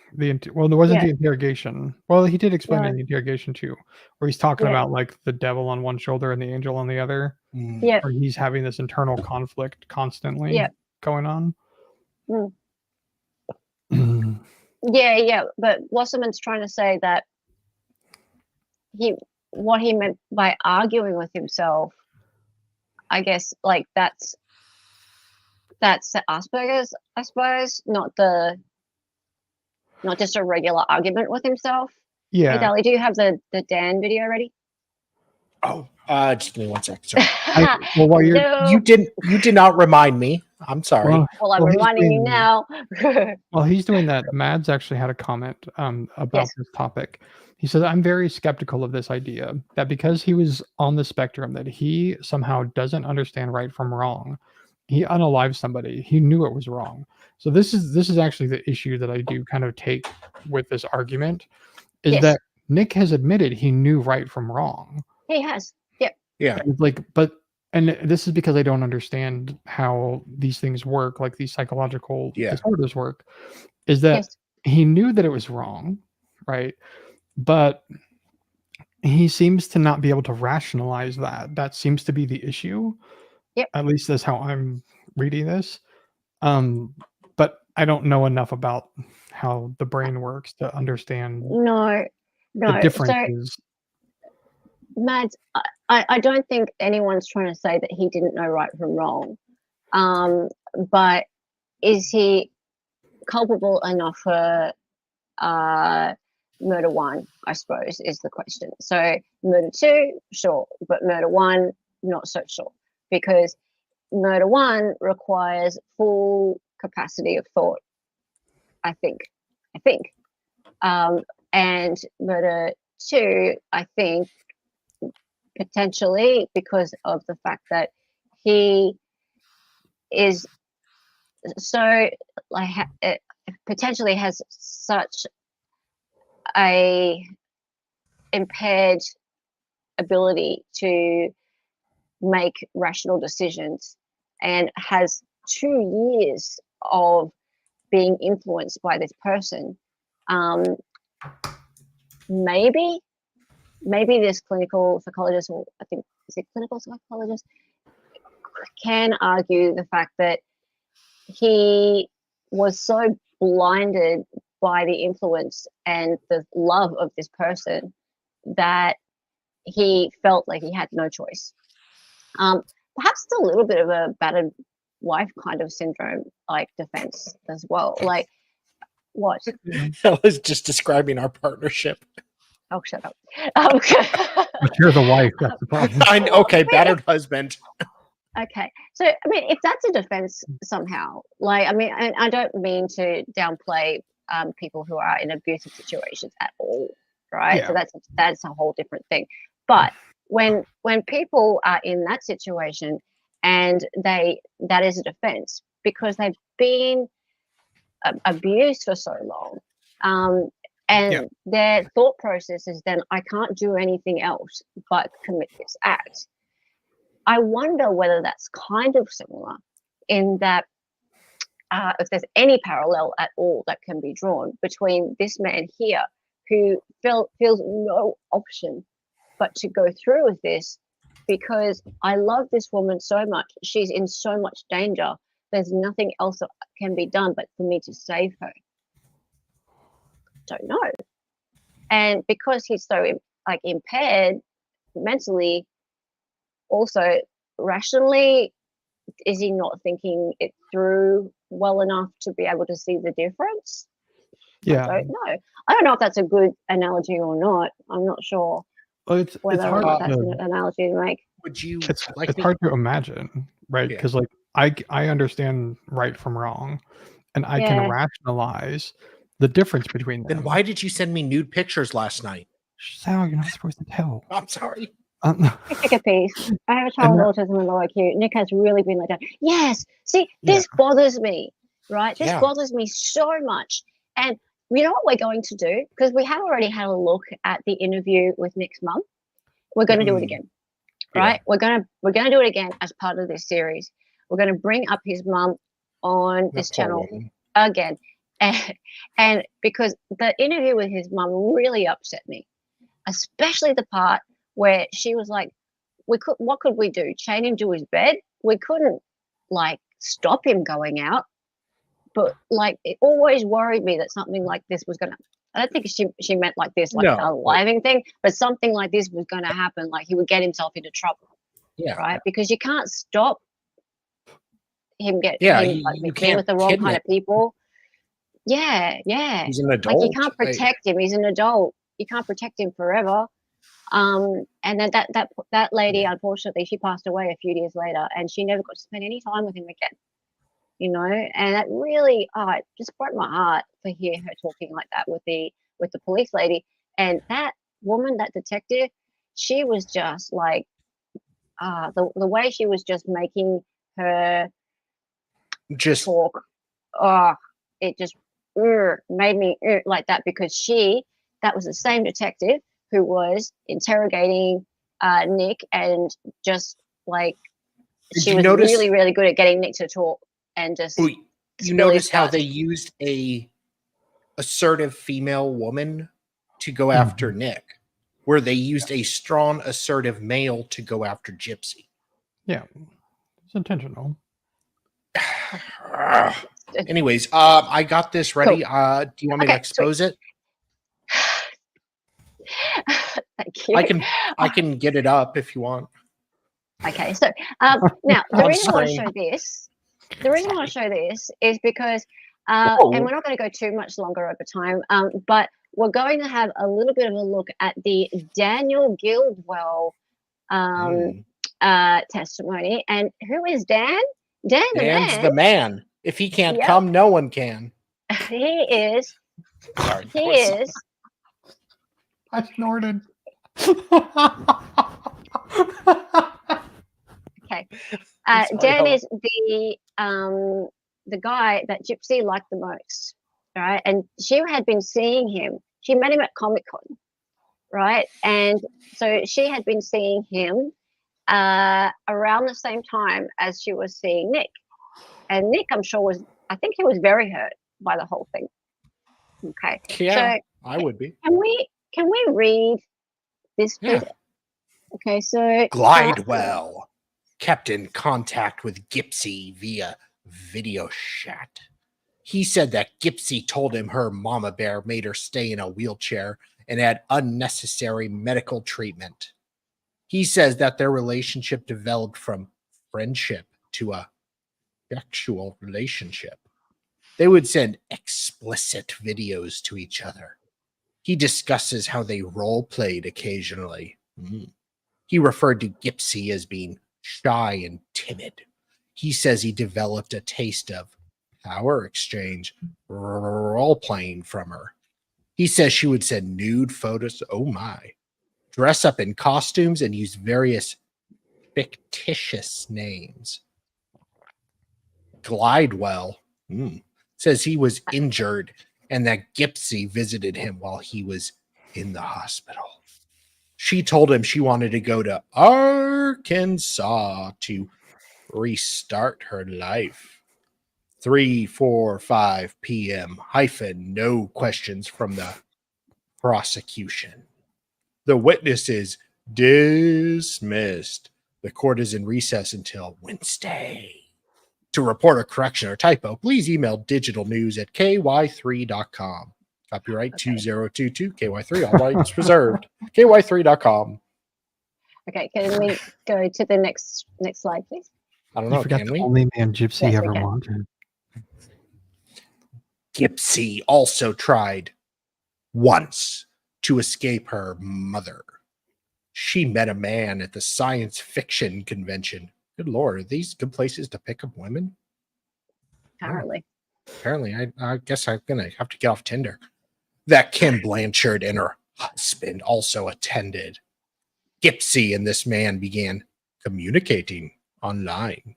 Well, there wasn't the interrogation. Well, he did explain in the interrogation too, where he's talking about like the devil on one shoulder and the angel on the other. Yeah, Or he's having this internal conflict constantly going on. Yeah, but Wasserman's trying to say that what he meant by arguing with himself, I guess, like that's the Asperger's, I suppose, not just a regular argument with himself. Yeah. Hey, Dali, do you have the Dan video ready? Oh, just give me 1 second. Sorry. While you did not remind me. I'm sorry. Well, I'm reminding you now. While he's doing that, Mads actually had a comment about this topic. He said, I'm very skeptical of this idea that because he was on the spectrum, that he somehow doesn't understand right from wrong. He unalived somebody. He knew it was wrong. So this is actually the issue that I do kind of take with this argument, is that Nick has admitted he knew right from wrong. He has. Yep. Yeah. And this is because I don't understand how these things work, like these psychological disorders work, is that he knew that it was wrong, right? But he seems to not be able to rationalize that. That seems to be the issue. Yep. At least that's how I'm reading this. But I don't know enough about how the brain works to understand the differences. So, Mads, I don't think anyone's trying to say that he didn't know right from wrong. But is he culpable enough for murder 1, I suppose, is the question. So murder 2, sure, but murder 1, not so sure. Because murder 1 requires full capacity of thought, I think. And murder 2, I think, potentially because of the fact that he is so potentially has such a impaired ability to make rational decisions and has 2 years of being influenced by this person. Maybe this clinical psychologist, or I think is it clinical psychologist, can argue the fact that he was so blinded by the influence and the love of this person that he felt like he had no choice. Perhaps it's a little bit of a battered wife kind of syndrome, like defense as well. Like, what? I was just describing our partnership. Oh, shut up. But you're the wife, that's the problem. Okay, battered husband. Okay, so I mean, if that's a defense somehow, like, I mean, I don't mean to downplay people who are in abusive situations at all, right? Yeah. So that's a whole different thing. But when people are in that situation and that is a defense because they've been abused for so long, and their thought process is then, I can't do anything else but commit this act. I wonder whether that's kind of similar in that if there's any parallel at all that can be drawn between this man here who feels no option but to go through with this, because I love this woman so much. She's in so much danger. There's nothing else that can be done but for me to save her. Don't know. And because he's so like impaired mentally, also rationally, is he not thinking it through well enough to be able to see the difference? Yeah. I don't know. I don't know if that's a good analogy or not. I'm not sure Well, it's hard that's an analogy to make. Would you it's like me? hard to imagine, right? Yeah. Because like I understand right from wrong, and I can rationalize the difference between them. Then why did you send me nude pictures last night? Sal, you're not supposed to tell. I'm sorry. Take a piece. I have a child with autism and low IQ. Nick has really been like that. Yes. See, this bothers me, right? This bothers me so much. And you know what we're going to do? Because we have already had a look at the interview with Nick's mum. We're going to do it again, right? We're going to do it again as part of this series. We're going to bring up his mum on this channel again. And because the interview with his mum really upset me, especially the part where she was like, what could we do? Chain him to his bed? We couldn't like stop him going out. But like, it always worried me that something like this was going to, I don't think she meant like this, like a living thing, but something like this was going to happen. Like he would get himself into trouble. Yeah. Right. Because you can't stop him being with the wrong kind of people. Yeah. Yeah. He's an adult. Like you can't protect him. He's an adult. You can't protect him forever. And then that lady, unfortunately, she passed away a few years later, and she never got to spend any time with him again. You know, and that really, it just broke my heart to hear her talking like that with the police lady. And that woman, that detective, she was just like, the way she was just making her just talk, it just made me like that, because that was the same detective who was interrogating Nick, and just like she was really, really good at getting Nick to talk. And just you notice how they used a assertive female woman to go after Nick, where they used a strong assertive male to go after Gypsy. Yeah, it's intentional. Anyways, I got this ready. Cool. Do you want me to expose it? Thank you. I can get it up if you want. Okay, so now the reason I want to show this. The reason I want to show this is because, and we're not going to go too much longer over time, but we're going to have a little bit of a look at the Daniel Guildwell testimony. And who is Dan? Dan's the man. If he can't come, no one can. He is. Sorry. He is. I snorted. Okay. Dan is the guy that Gypsy liked the most, right? And she had been seeing him. She met him at Comic-Con, right? And so she had been seeing him around the same time as she was seeing Nick. And Nick, I'm sure, I think he was very hurt by the whole thing. Okay. Yeah, so, I would be. Can we read this, please? Yeah. Okay, so Glidewell kept in contact with Gypsy via video chat. He said that Gypsy told him her mama bear made her stay in a wheelchair and had unnecessary medical treatment. He says that their relationship developed from friendship to a sexual relationship. They would send explicit videos to each other. He discusses how they role-played occasionally. He referred to Gypsy as being shy and timid. He says he developed a taste of power exchange, role-playing from her. He says she would send nude photos, dress up in costumes, and use various fictitious names. Glidewell says he was injured and that Gypsy visited him while he was in the hospital. She told him she wanted to go to Arkansas to restart her life. 3:45 p.m. No questions from the prosecution. The witness is dismissed. The court is in recess until Wednesday. To report a correction or typo, please email digitalnews@ky3.com. Copyright 2022 KY3, all rights reserved. ky3.com. Okay, can we go to the next slide, please? I don't know, forgot can the we? only man Gypsy Yes, we ever can. wanted. Gypsy also tried once to escape her mother. She met a man at the science fiction convention. Good Lord, are these good places to pick up women? Apparently. Apparently, I guess I'm going to have to get off Tinder. That Kim Blanchard and her husband also attended. Gypsy and this man began communicating online.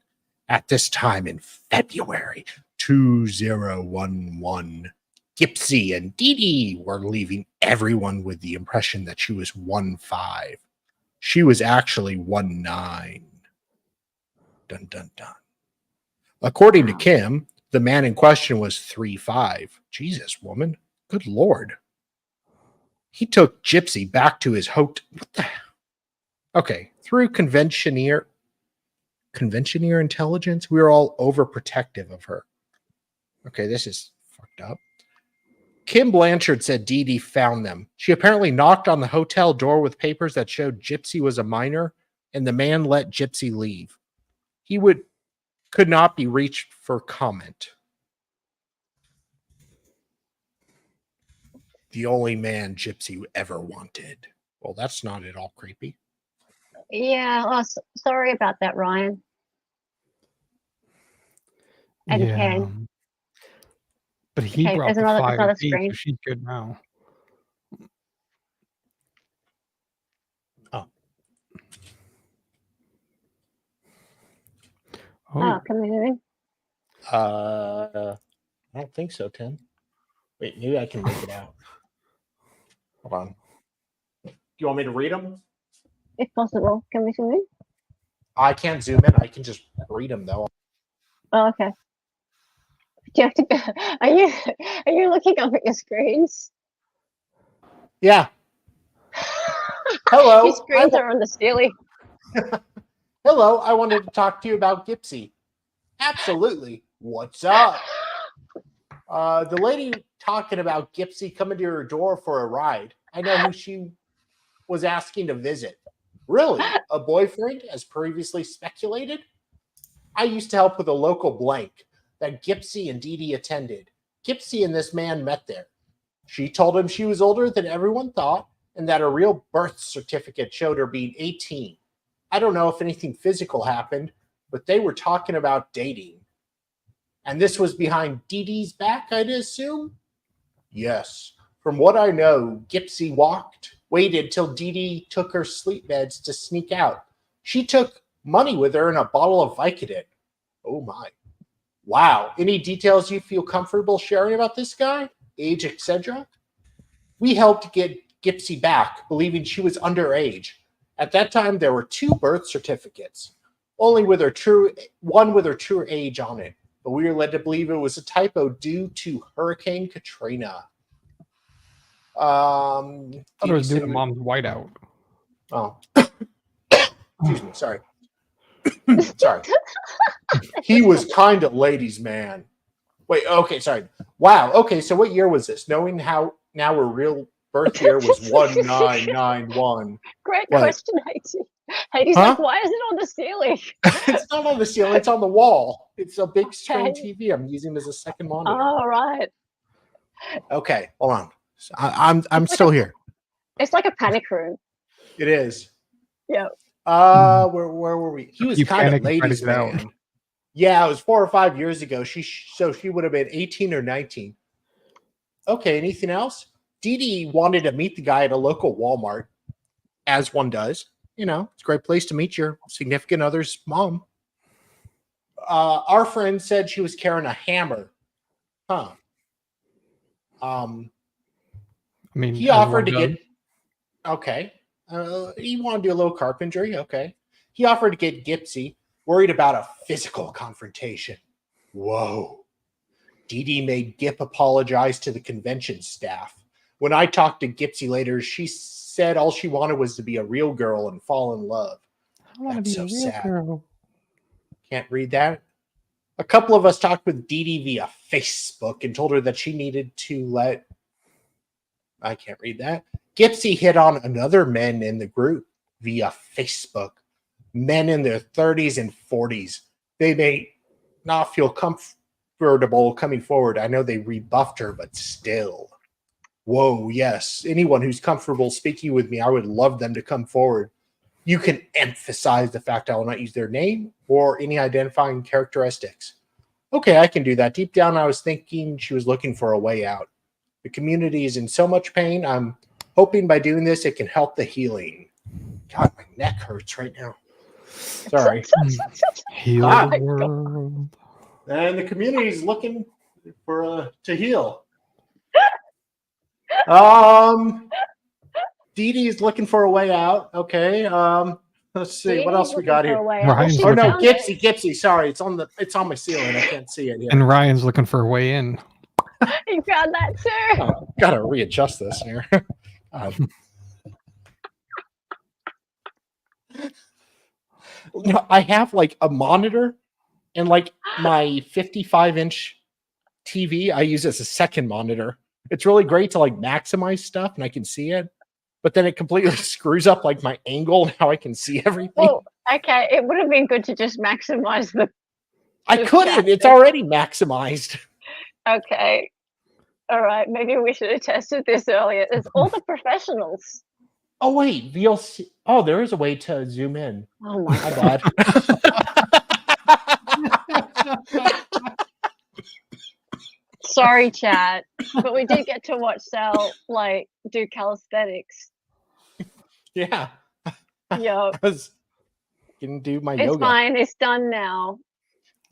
At this time in February 2011, Gypsy and Dee Dee were leaving everyone with the impression that she was 1'5". She was actually 1'9". Dun, dun, dun. According to Kim, the man in question was 3'5". Jesus, woman. Good Lord. He took Gypsy back to his hotel. Okay, through conventioneer intelligence, we were all overprotective of her. Okay, this is fucked up. Kim Blanchard said Dee Dee found them. She apparently knocked on the hotel door with papers that showed Gypsy was a minor, and the man let Gypsy leave. He could not be reached for comment. The only man Gypsy ever wanted. Well, that's not at all creepy. Yeah, sorry about that, Ryan. And Ken. But he Okay, brought there's the another 5 screen. so she's good now. Oh, can we move in? I don't think so, Tim. Wait, maybe I can make it out. Hold on. Do you want me to read them? If possible, can we zoom in? I can't zoom in. I can just read them, though. Oh, okay. Do you have to go? Are you looking up at your screens? Yeah. Hello. Your screens are on the ceiling. Hello. I wanted to talk to you about Gypsy. Absolutely. What's up? The lady talking about Gypsy coming to her door for a ride. I know who she was asking to visit. Really? A boyfriend, as previously speculated? I used to help with a local blank that Gypsy and Dee Dee attended. Gypsy and this man met there. She told him she was older than everyone thought and that her real birth certificate showed her being 18. I don't know if anything physical happened, but they were talking about dating. And this was behind Dee Dee's back, I'd assume? Yes. From what I know, Gypsy waited till Dee Dee took her sleep meds to sneak out. She took money with her and a bottle of Vicodin. Oh my. Wow. Any details you feel comfortable sharing about this guy? Age, etc.? We helped get Gypsy back, believing she was underage. At that time, there were 2 birth certificates, one with her true age on it. But we were led to believe it was a typo due to Hurricane Katrina. I thought it was due to mom's whiteout. Oh. Excuse me, sorry. Sorry. He was kind of ladies' man. Wait, okay, sorry. Wow, okay, so what year was this? Knowing how now her real birth year was 1991. Great question, Haiti. Haiti's like, why is it on the ceiling? It's not on the ceiling, it's on the wall. It's a big screen TV I'm using as a second monitor. Oh, right. Okay, hold on. I'm still here. It's like a panic room. It is. Yeah. Where were we? He was kind of ladies' man. Out. Yeah, it was 4 or 5 years ago. She would have been 18 or 19. Okay, anything else? Dee Dee wanted to meet the guy at a local Walmart, as one does. You know, it's a great place to meet your significant other's mom. Our friend said she was carrying a hammer. Huh. I mean, he offered to get. Okay. He wanted to do a little carpentry. Okay. He offered to get Gypsy, worried about a physical confrontation. Whoa. Dee Dee made Gip apologize to the convention staff. When I talked to Gypsy later, she said all she wanted was to be a real girl and fall in love. I want to be That's a so real sad. girl. Can't read that. A couple of us talked with Dee Dee via Facebook and told her that she needed to let... I can't read that. Gypsy hit on another men in the group via Facebook. Men in their 30s and 40s. They may not feel comfortable coming forward. I know they rebuffed her, but still. Whoa, yes. Anyone who's comfortable speaking with me, I would love them to come forward. You can emphasize the fact I will not use their name or any identifying characteristics. Okay, I can do that. Deep down, I was thinking she was looking for a way out. The community is in so much pain. I'm hoping by doing this, it can help the healing. God, my neck hurts right now. Sorry. Heal the world. And the community is looking for to heal. Dee Dee is looking for a way out. Okay. Let's see what else we got here. Ryan's Oh no, looking- Gypsy. Sorry, it's on my ceiling. I can't see it here. And Ryan's looking for a way in. You found that too. Oh, gotta readjust this here. No, I have like a monitor and like my 55-inch TV. I use as a second monitor. It's really great to like maximize stuff and I can see it, but then it completely screws up like my angle and how I can see everything. Well, okay, it would have been good to just maximize the. I couldn't. It's already maximized. Okay. All right. Maybe we should have tested this earlier. It's all the professionals. Oh wait, VLC. Oh, there is a way to zoom in. Oh my My bad. Sorry, chat, but we did get to watch Sal like do calisthenics. Yeah. Yeah, I was gonna do my it's yoga. fine. It's done now.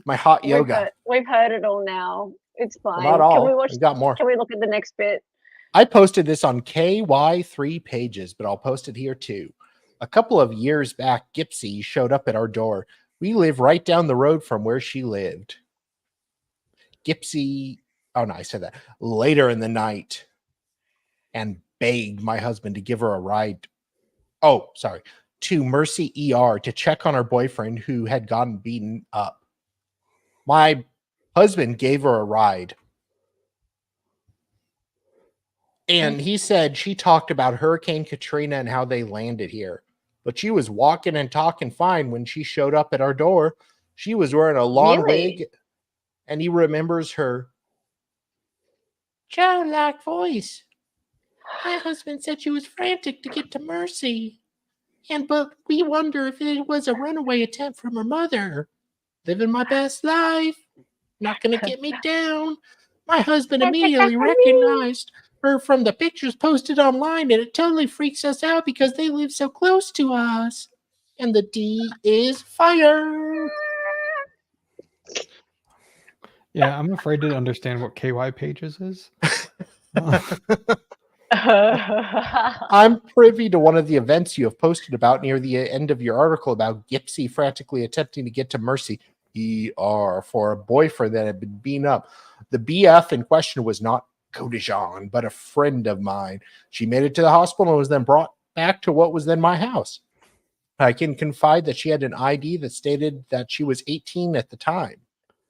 My hot yoga. We've heard it all now. It's fine. Well, not all. Can we watch? We got more. Can we look at the next bit? I posted this on KY3 pages, but I'll post it here too. A couple of years back, Gypsy showed up at our door. We live right down the road from where she lived. Gypsy, oh no, I said that later in the night and begged my husband to give her a ride. Oh, sorry, to Mercy ER to check on her boyfriend who had gotten beaten up. My husband gave her a ride. And he said she talked about Hurricane Katrina and how they landed here. But she was walking and talking fine when she showed up at our door. She was wearing a long wig, and he remembers her childlike voice. My husband said she was frantic to get to Mercy. But we wonder if it was a runaway attempt from her mother. Living my best life. Not going to get me down. My husband immediately recognized her from the pictures posted online, and it totally freaks us out because they live so close to us. And the D is fire. Yeah, I'm afraid to understand what KY pages is. I'm privy to one of the events you have posted about near the end of your article about Gypsy frantically attempting to get to Mercy ER for a boyfriend that had been beaten up. The BF in question was not Godejohn, but a friend of mine. She made it to the hospital and was then brought back to what was then my house. I can confide that she had an ID that stated that she was 18 at the time.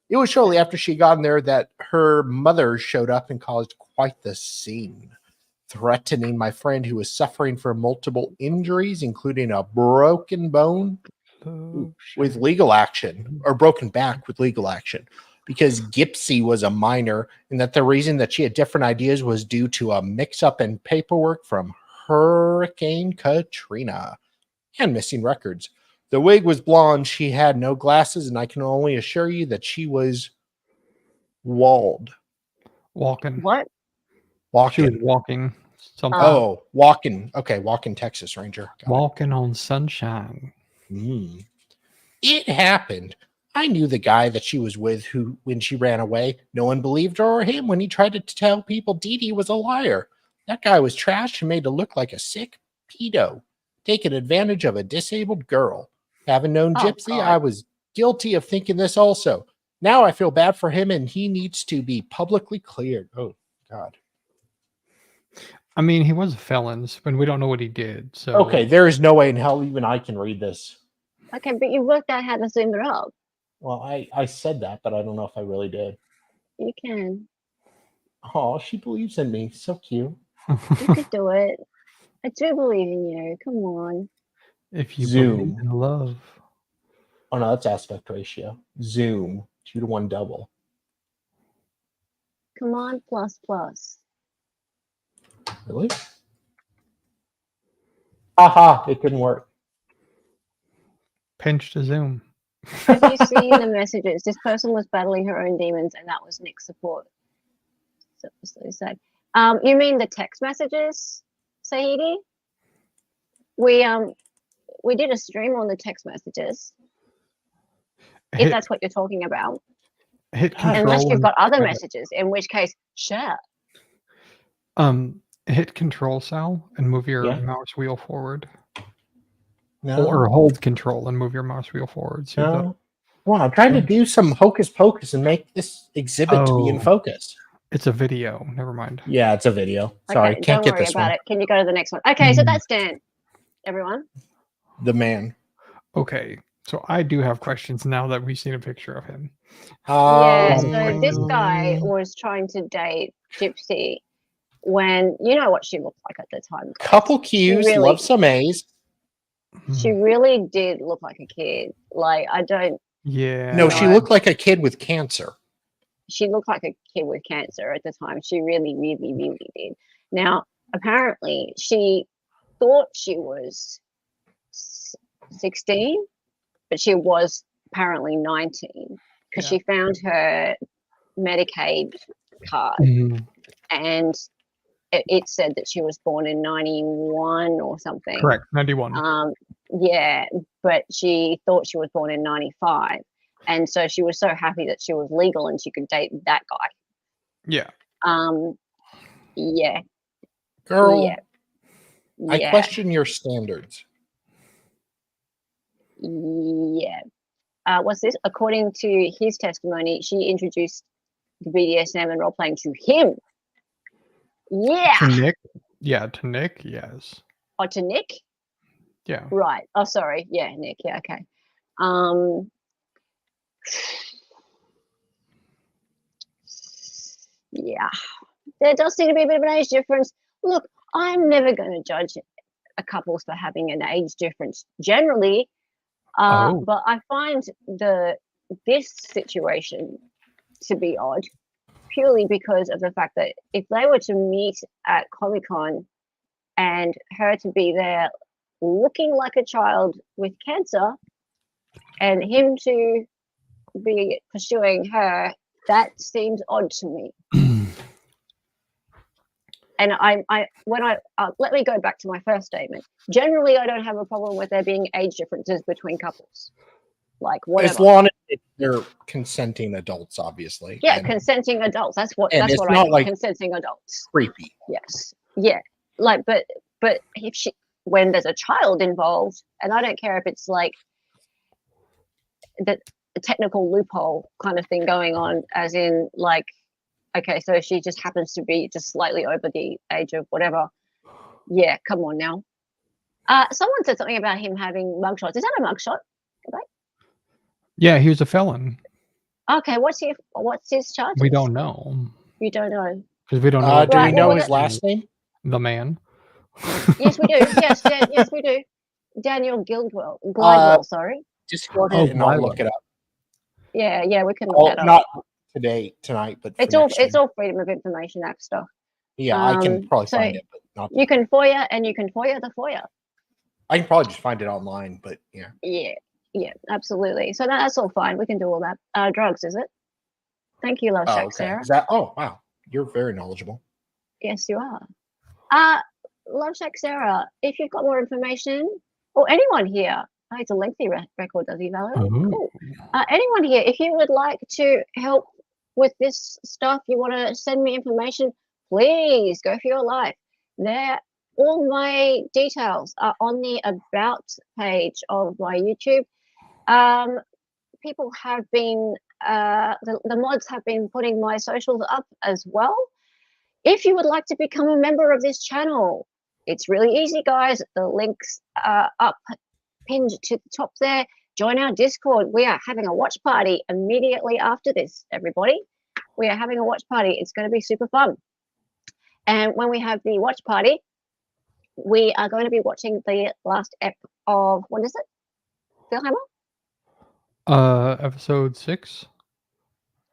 It was shortly after she got in there that her mother showed up and caused quite the scene, threatening my friend who was suffering from multiple injuries, including a broken bone with legal action, or broken back with legal action, because Gypsy was a minor, and that the reason that she had different ideas was due to a mix-up in paperwork from Hurricane Katrina and missing records. The wig was blonde, she had no glasses, and I can only assure you that she was walking. What? She was walking something. Oh, walking. Okay, walking Texas Ranger. Walking on sunshine. It happened. I knew the guy that she was with who, when she ran away, no one believed her or him when he tried to tell people Dee Dee was a liar. That guy was trashed and made to look like a sick pedo. taking advantage of a disabled girl. Having known Oh, Gypsy, God. I was guilty of thinking this also. Now I feel bad for him and he needs to be publicly cleared. Oh, God. I mean, he was a felon, and we don't know what he did. So Okay, there is no way in hell even I can read this. Okay, but you worked out how to zoom it up. Well, I said that, but I don't know if I really did. You can. Oh, she believes in me. So cute. You could do it. I do believe in you. Come on. if you Zoom. believe in love. Oh, no, that's aspect ratio. Zoom. 2:1 double. Command plus plus. Really? Aha, it couldn't work. Pinch to zoom. Have you seen the messages? This person was battling her own demons, and that was Nick's support. So sad. You mean the text messages, Saidi? We did a stream on the text messages. If that's what you're talking about. Hit control. Unless you've got other and- messages, in which case, share. Hit control, Sal, and move your Yeah. mouse wheel forward. No. Or hold control and move your mouse wheel forward. See the- No. Well, I'm trying to do some hocus pocus and make this exhibit to be in Oh. focus. It's a video. Never mind. Yeah, it's a video. Sorry, Okay, can't don't get worry this about one. it. Can you go to the next one? Okay, so Mm. that's Dan. Everyone. The man. Okay, so I do have questions now that we've seen a picture of him. Yeah, Um, so this guy was trying to date Gypsy when, you know what she looked like at the time. couple Q's, really- love some A's. She really did look like a kid. Like, I don't, Yeah. No, she No. looked like a kid with cancer. she looked like a kid with cancer at the time. She really, really, really did. Now, apparently, she thought she was 16, but she was apparently 19 because Yeah. she found her Medicaid card Mhm. and it said that she was born in 91 or something. Correct. 91. Yeah, but she thought she was born in 95. And so she was so happy that she was legal and she could date that guy. Yeah. Yeah, Girl, yeah, I yeah, question your standards. yeah. What's this? According to his testimony, she introduced the BDSM and role playing to him. Yeah. To Nick? Yeah, to Nick, yes. Oh, to Nick? Yeah. Right. Oh, sorry. Yeah, Nick. Yeah, okay. Yeah. There does seem to be a bit of an age difference. Look, I'm never going to judge a couple for having an age difference generally, Oh. but I find this situation to be odd purely because of the fact that if they were to meet at Comic-Con and her to be there looking like a child with cancer and him to be pursuing her, that seems odd to me. And let me go back to my first statement. Generally, I don't have a problem with there being age differences between couples. Like whatever. As long as they're consenting adults, obviously. Yeah, and consenting adults. That's what and that's it's what I not think. like- Consenting adults. creepy. Yes. Yeah. Like, but if when there's a child involved, and I don't care if it's like the technical loophole kind of thing going on, as in like, okay, so she just happens to be just slightly over the age of whatever. Yeah, come on now. Someone said something about him having mugshots. Is that a mugshot? Yeah, he was a felon. Okay, what's his charge? We don't know. You don't know. Because we don't know. Do we Right, know well, his last name? The man. Yes, we do. Yes, we do. Daniel Glidewell, sorry. Discord it Oh, and I'll Lila. look it up. Yeah, we can look Oh, that up. not tonight, but for It's all next time. it's all Freedom of Information Act stuff. Yeah, I can probably so find it, but not. You can FOIA and you can FOIA the FOIA. I can probably just find it online, but yeah. Yeah, absolutely. So that's all fine. We can do all that. Drugs, is it? Thank you, Love Oh, Shack okay. Sarah. Is that? Oh, wow. You're very knowledgeable. Yes, you are. Love Shack Sarah, if you've got more information, or anyone here, it's a lengthy record, does he, Valerie? Ooh. Cool. Anyone here, if you would like to help with this stuff, you want to send me information, please go for your life. There all my details are on the About page of my YouTube. People have been, the mods have been putting my socials up as well. If you would like to become a member of this channel, it's really easy, guys. The links are up, pinned to the top there. Join our Discord. We are having a watch party immediately after this, everybody. We are having a watch party. It's going to be super fun. And when we have the watch party, we are going to be watching the last ep of, what is it? Philhammer? Episode 6.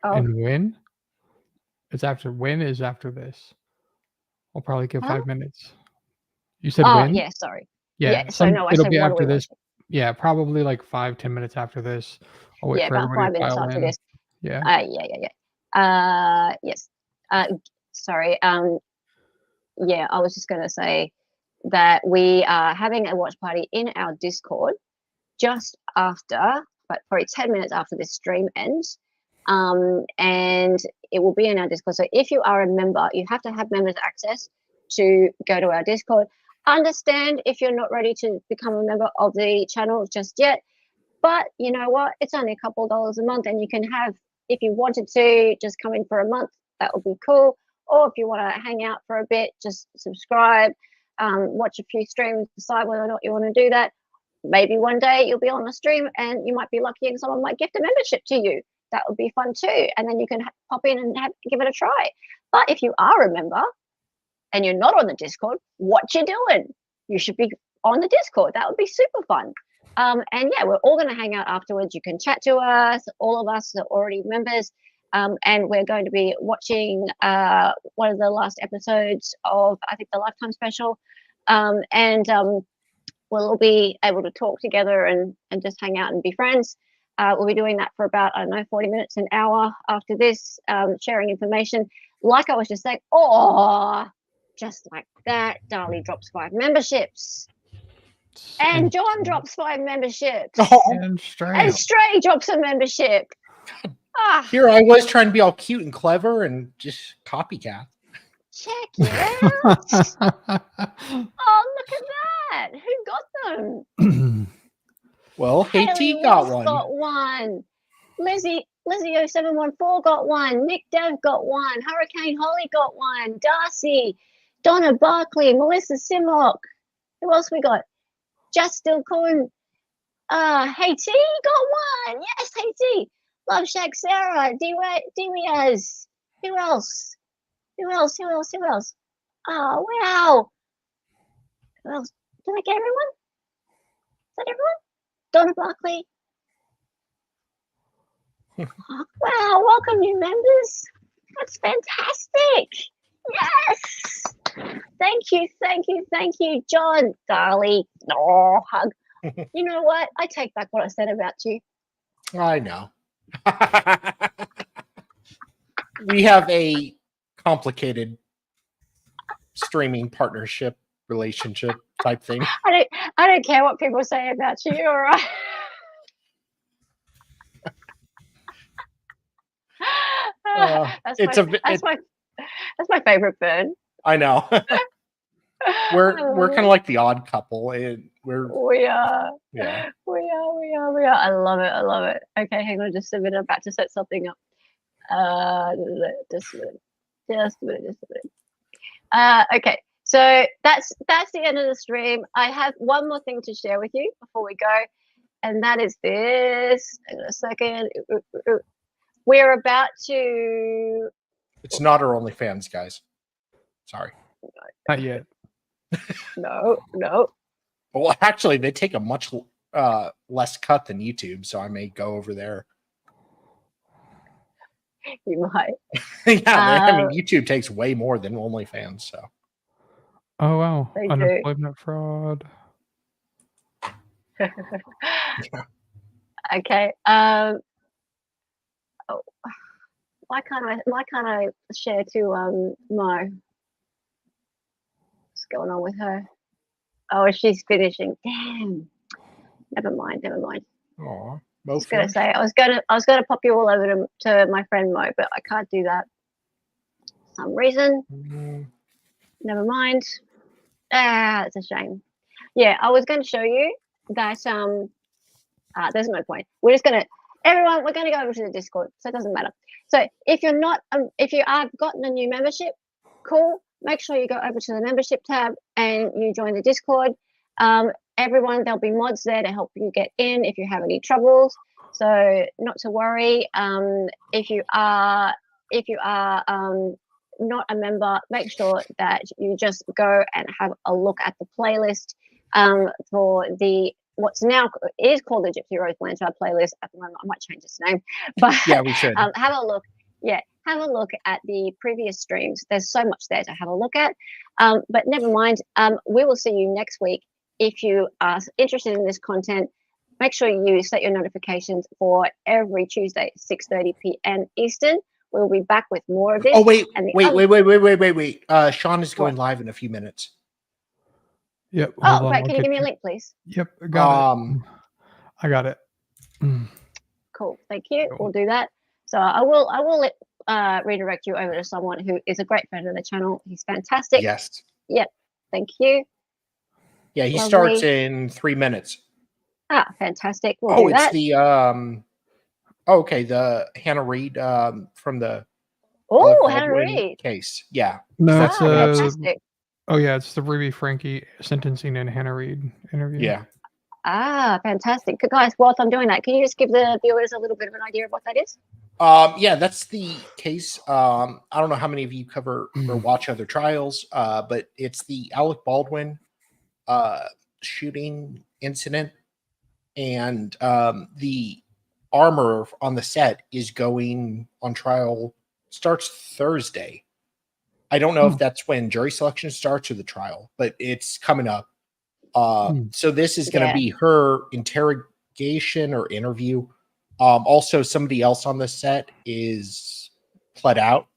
Oh. And Win? It's after Win is after this. I'll probably give 5 minutes. You said Win? Yeah, sorry. Yeah, so no, I it'll said be what after are we this. watching? Yeah, probably like 5-10 minutes after this. I'll wait for about 5 everybody to minutes file after in. this. Yeah. Yes. Sorry. Yeah, I was just going to say that we are having a watch party in our Discord just after, but probably 10 minutes after this stream ends. And it will be in our Discord. So if you are a member, you have to have members access to go to our Discord. Understand if you're not ready to become a member of the channel just yet, but you know what? It's only a couple of dollars a month, and you can have, if you wanted to, just come in for a month. That would be cool. Or if you want to hang out for a bit, just subscribe, watch a few streams, decide whether or not you want to do that. Maybe one day you'll be on a stream and you might be lucky and someone might gift a membership to you. That would be fun too. And then you can pop in and give it a try. But if you are a member and you're not on the Discord, what you doing? You should be on the Discord. That would be super fun. And yeah, we're all going to hang out afterwards. You can chat to us. All of us are already members. And we're going to be watching one of the last episodes of, I think, the Lifetime special. We'll all be able to talk together and just hang out and be friends. We'll be doing that for about, I don't know, 40 minutes, an hour after this, sharing information. Like I was just saying, just like that, Darlie drops 5 memberships. And John drops 5 memberships. And Stray drops a membership. Here I was trying to be all cute and clever and just copycat. Check it out. Oh, look at that. Who got them? Well, Haiti got one. Got one. Lizzie 0714 got one. Nick Dev got one. Hurricane Holly got one. Darcy, Donna Barkley, Melissa Simlock. Who else we got? Justin Cohen. Haiti got one. Yes, Haiti. Love Shack Sarah. Diaz. Who else? Who else? Oh, wow. Who else? Did I get everyone? Is that everyone? Donna Barkley. Oh, wow, welcome new members. That's fantastic. Yes. Thank you, John. Darlie. Oh, hug. You know what? I take back what I said about you. I know. We have a complicated streaming partnership relationship type thing. I don't care what people say about you, all right? That's my favorite burn. I know. We're kind of like the odd couple. We are. Yeah. We are. I love it. Okay, hang on just a minute. I'm about to set something up. Just a minute. Okay, so that's the end of the stream. I have one more thing to share with you before we go, and that is this. Hang on a second. We're about to. It's not our OnlyFans, guys. Sorry. Not yet. No. Well, actually, they take a much less cut than YouTube, so I may go over there. You might. Yeah, I mean, YouTube takes way more than OnlyFans, so. Oh, wow. They Unemployment fraud. Okay. Why can't I share to Mo? What's going on with her? Oh, she's finishing. Damn. Never mind. Aw. I was gonna say I was gonna pop you all over to my friend Mo, but I can't do that for some reason. Never mind. It's a shame. Yeah, I was going to show you that. There's no point. We're just gonna everyone. We're gonna go over to the Discord, so it doesn't matter. So if you're not, if you have gotten a new membership, cool. Make sure you go over to the membership tab and you join the Discord. Everyone, there'll be mods there to help you get in if you have any troubles. So not to worry. If you are not a member, make sure that you just go and have a look at the playlist for the what's now is called the Gypsy Rose Blanchard playlist. At the moment, I might change its name, but yeah, we should have a look. Yeah, have a look at the previous streams. There's so much there to have a look at. But never mind. We will see you next week. If you are interested in this content, make sure you set your notifications for every Tuesday, 6:30 p.m. Eastern. We'll be back with more of this. Oh wait. Sean is going live in a few minutes. Yep. Oh, right. Can you give me a link, please? Yep. Got it. I got it. Cool. Thank you. We'll do that. So I will redirect you over to someone who is a great friend of the channel. He's fantastic. Yes. Yep. Thank you. Yeah, he Lovely. starts in 3 minutes. Ah, fantastic. We'll do it's that. the okay, the Hannah Reid from the Hannah Reid case. Yeah. No, That's fantastic. Oh yeah, it's the Ruby Frankie sentencing and Hannah Reid interview. Yeah. Ah, fantastic. Good guys, whilst I'm doing that, can you just give the viewers a little bit of an idea of what that is? Yeah, that's the case. I don't know how many of you cover or watch other trials, but it's the Alec Baldwin shooting incident, and the armor on the set is going on trial. Starts Thursday. I don't know if that's when jury selection starts or the trial, but it's coming up. So this is going to be her interrogation or interview. Also, somebody else on the set is pled out.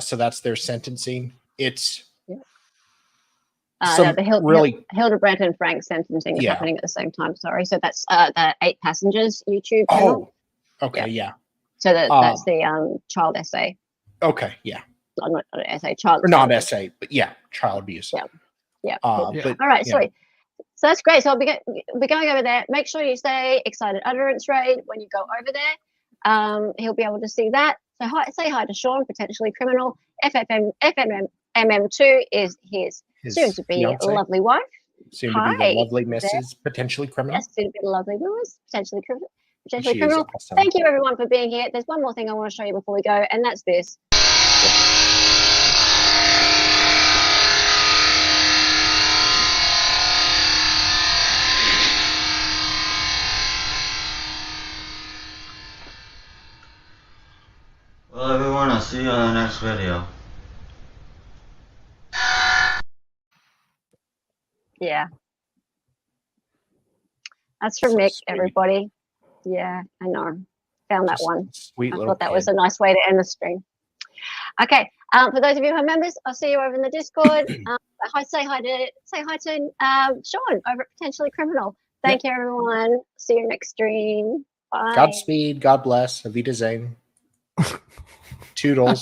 So that's their sentencing. It's the Hildebrandt and Frank sentencing is happening at the same time. Sorry. So that's the 8 Passengers YouTube channel. Oh, okay. Yeah. So that's the child essay. Okay. Yeah. Not an essay, child. Or not essay, but yeah, child abuse. Yeah. But, all right, sorry. So that's great. So I'll be going over there. Make sure you say excited utterance raid when you go over there. He'll be able to see that. So say hi to Sean, potentially criminal. FMM2 is his soon to be lovely wife. Soon to be the lovely Mrs. Potentially criminal. Yes, soon to be the lovely Mrs. Potentially criminal. Awesome. Thank you everyone for being here. There's one more thing I want to show you before we go, and that's this. Well, everyone, I'll see you on the next video. Yeah. That's from Nick, everybody. Yeah, I know. Found that one. Sweet. I thought that was a nice way to end the stream. Okay. For those of you who are members, I'll see you over in the Discord. Say hi to Sean over at Potentially Criminal. Thank you, everyone. See you next stream. Bye. Godspeed. God bless. Avita Zane. Toodles.